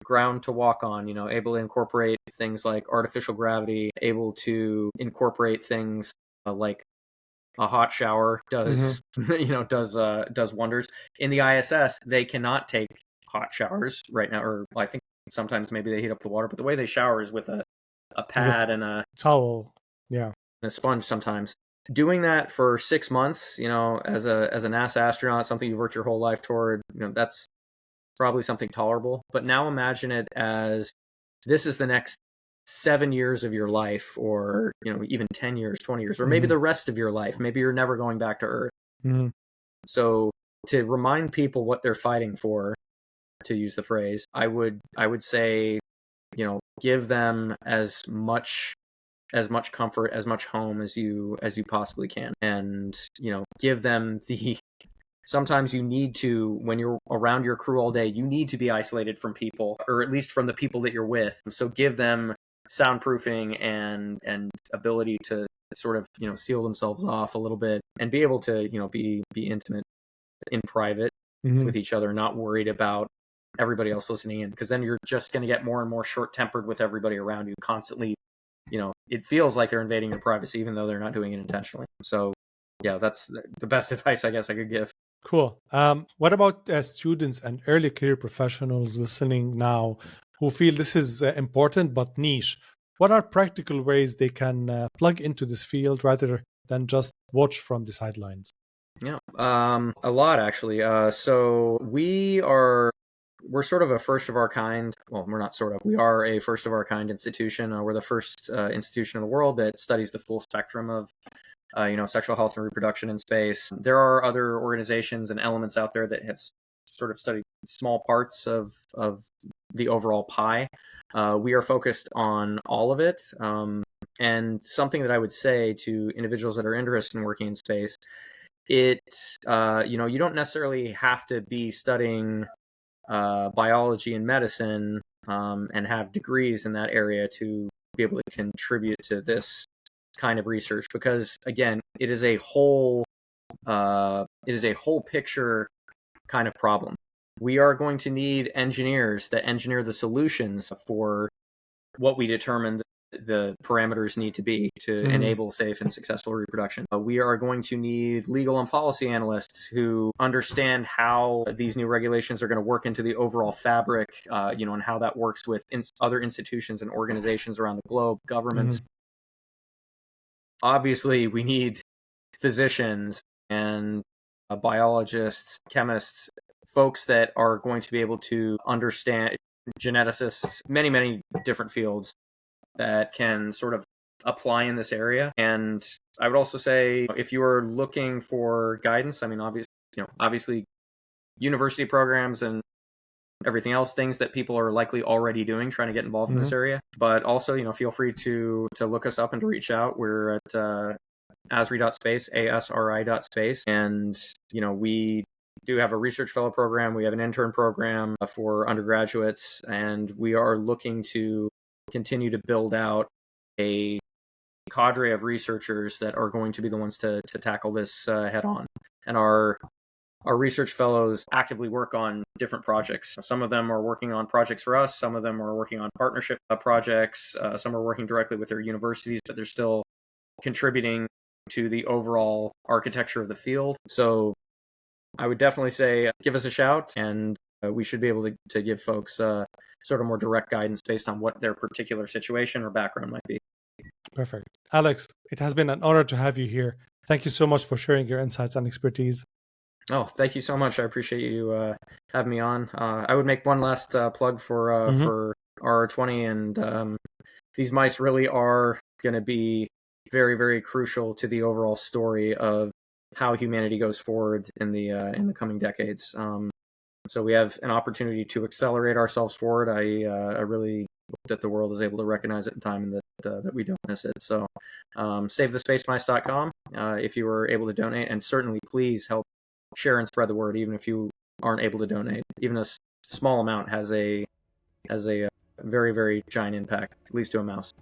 ground to walk on, able to incorporate things like artificial gravity, able to incorporate things like a hot shower does, does wonders. In the ISS, they cannot take hot showers right now, or I think sometimes maybe they heat up the water, but the way they shower is with a pad and a towel. Yeah. And a sponge sometimes. Doing that for 6 months, as a NASA astronaut, something you've worked your whole life toward, that's probably something tolerable. But now imagine it as this is the next 7 years of your life, or even 10 years, 20 years, or maybe the rest of your life. Maybe you're never going back to Earth. Mm-hmm. So to remind people what they're fighting for, to use the phrase, I would say, give them as much comfort, as much home as you possibly can, and give them sometimes you need to, when you're around your crew all day, you need to be isolated from people, or at least from the people that you're with. So give them soundproofing and ability to sort of seal themselves off a little bit and be able to be intimate in private with each other, not worried about everybody else listening in, because then you're just going to get more and more short-tempered with everybody around you, constantly it feels like they're invading your privacy, even though they're not doing it intentionally. So yeah, that's the best advice I guess I could give. Cool. What about students and early career professionals listening now who feel this is important but niche? What are practical ways they can plug into this field rather than just watch from the sidelines? Yeah, a lot actually. So we're sort of a first of our kind. Well, we're not sort of. We are a first of our kind institution. We're the first institution in the world that studies the full spectrum of, sexual health and reproduction in space. There are other organizations and elements out there that have sort of studied small parts of the overall pie. We are focused on all of it. And something that I would say to individuals that are interested in working in space, you don't necessarily have to be studying biology and medicine and have degrees in that area to be able to contribute to this kind of research, because again, it is a whole picture kind of problem. We are going to need engineers that engineer the solutions for what we determine the parameters need to be to enable safe and successful reproduction. We are going to need legal and policy analysts who understand how these new regulations are going to work into the overall fabric, and how that works with other institutions and organizations around the globe, governments. Obviously, we need physicians and biologists, chemists, folks that are going to be able to understand, geneticists, many, many different fields that can sort of apply in this area. And I would also say, if you are looking for guidance, I mean, obviously university programs and everything else, things that people are likely already doing, trying to get involved in this area. But also, feel free to look us up and to reach out. We're at ASRI.space, ASRI.space. And, we do have a research fellow program. We have an intern program for undergraduates, and we are looking to continue to build out a cadre of researchers that are going to be the ones to tackle this head on. And our research fellows actively work on different projects. Some of them are working on projects for us. Some of them are working on partnership projects. Some are working directly with their universities, but they're still contributing to the overall architecture of the field. So I would definitely say give us a shout, and we should be able to give folks sort of more direct guidance based on what their particular situation or background might be. Perfect. Alex, it has been an honor to have you here. Thank you so much for sharing your insights and expertise. Oh, thank you so much. I appreciate you having me on. I would make one last plug for RR20, and these mice really are going to be very, very crucial to the overall story of how humanity goes forward in the coming decades. So we have an opportunity to accelerate ourselves forward. I really hope that the world is able to recognize it in time, and that we don't miss it. So savethespacemice.com if you were able to donate, and certainly please help share and spread the word, even if you aren't able to donate. Even a small amount has a very, very giant impact, at least to a mouse.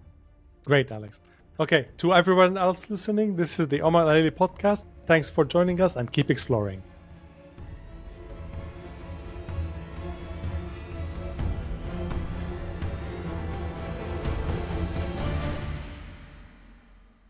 Great, Alex. Okay, to everyone else listening, this is the Omar Alayli podcast. Thanks for joining us, and keep exploring.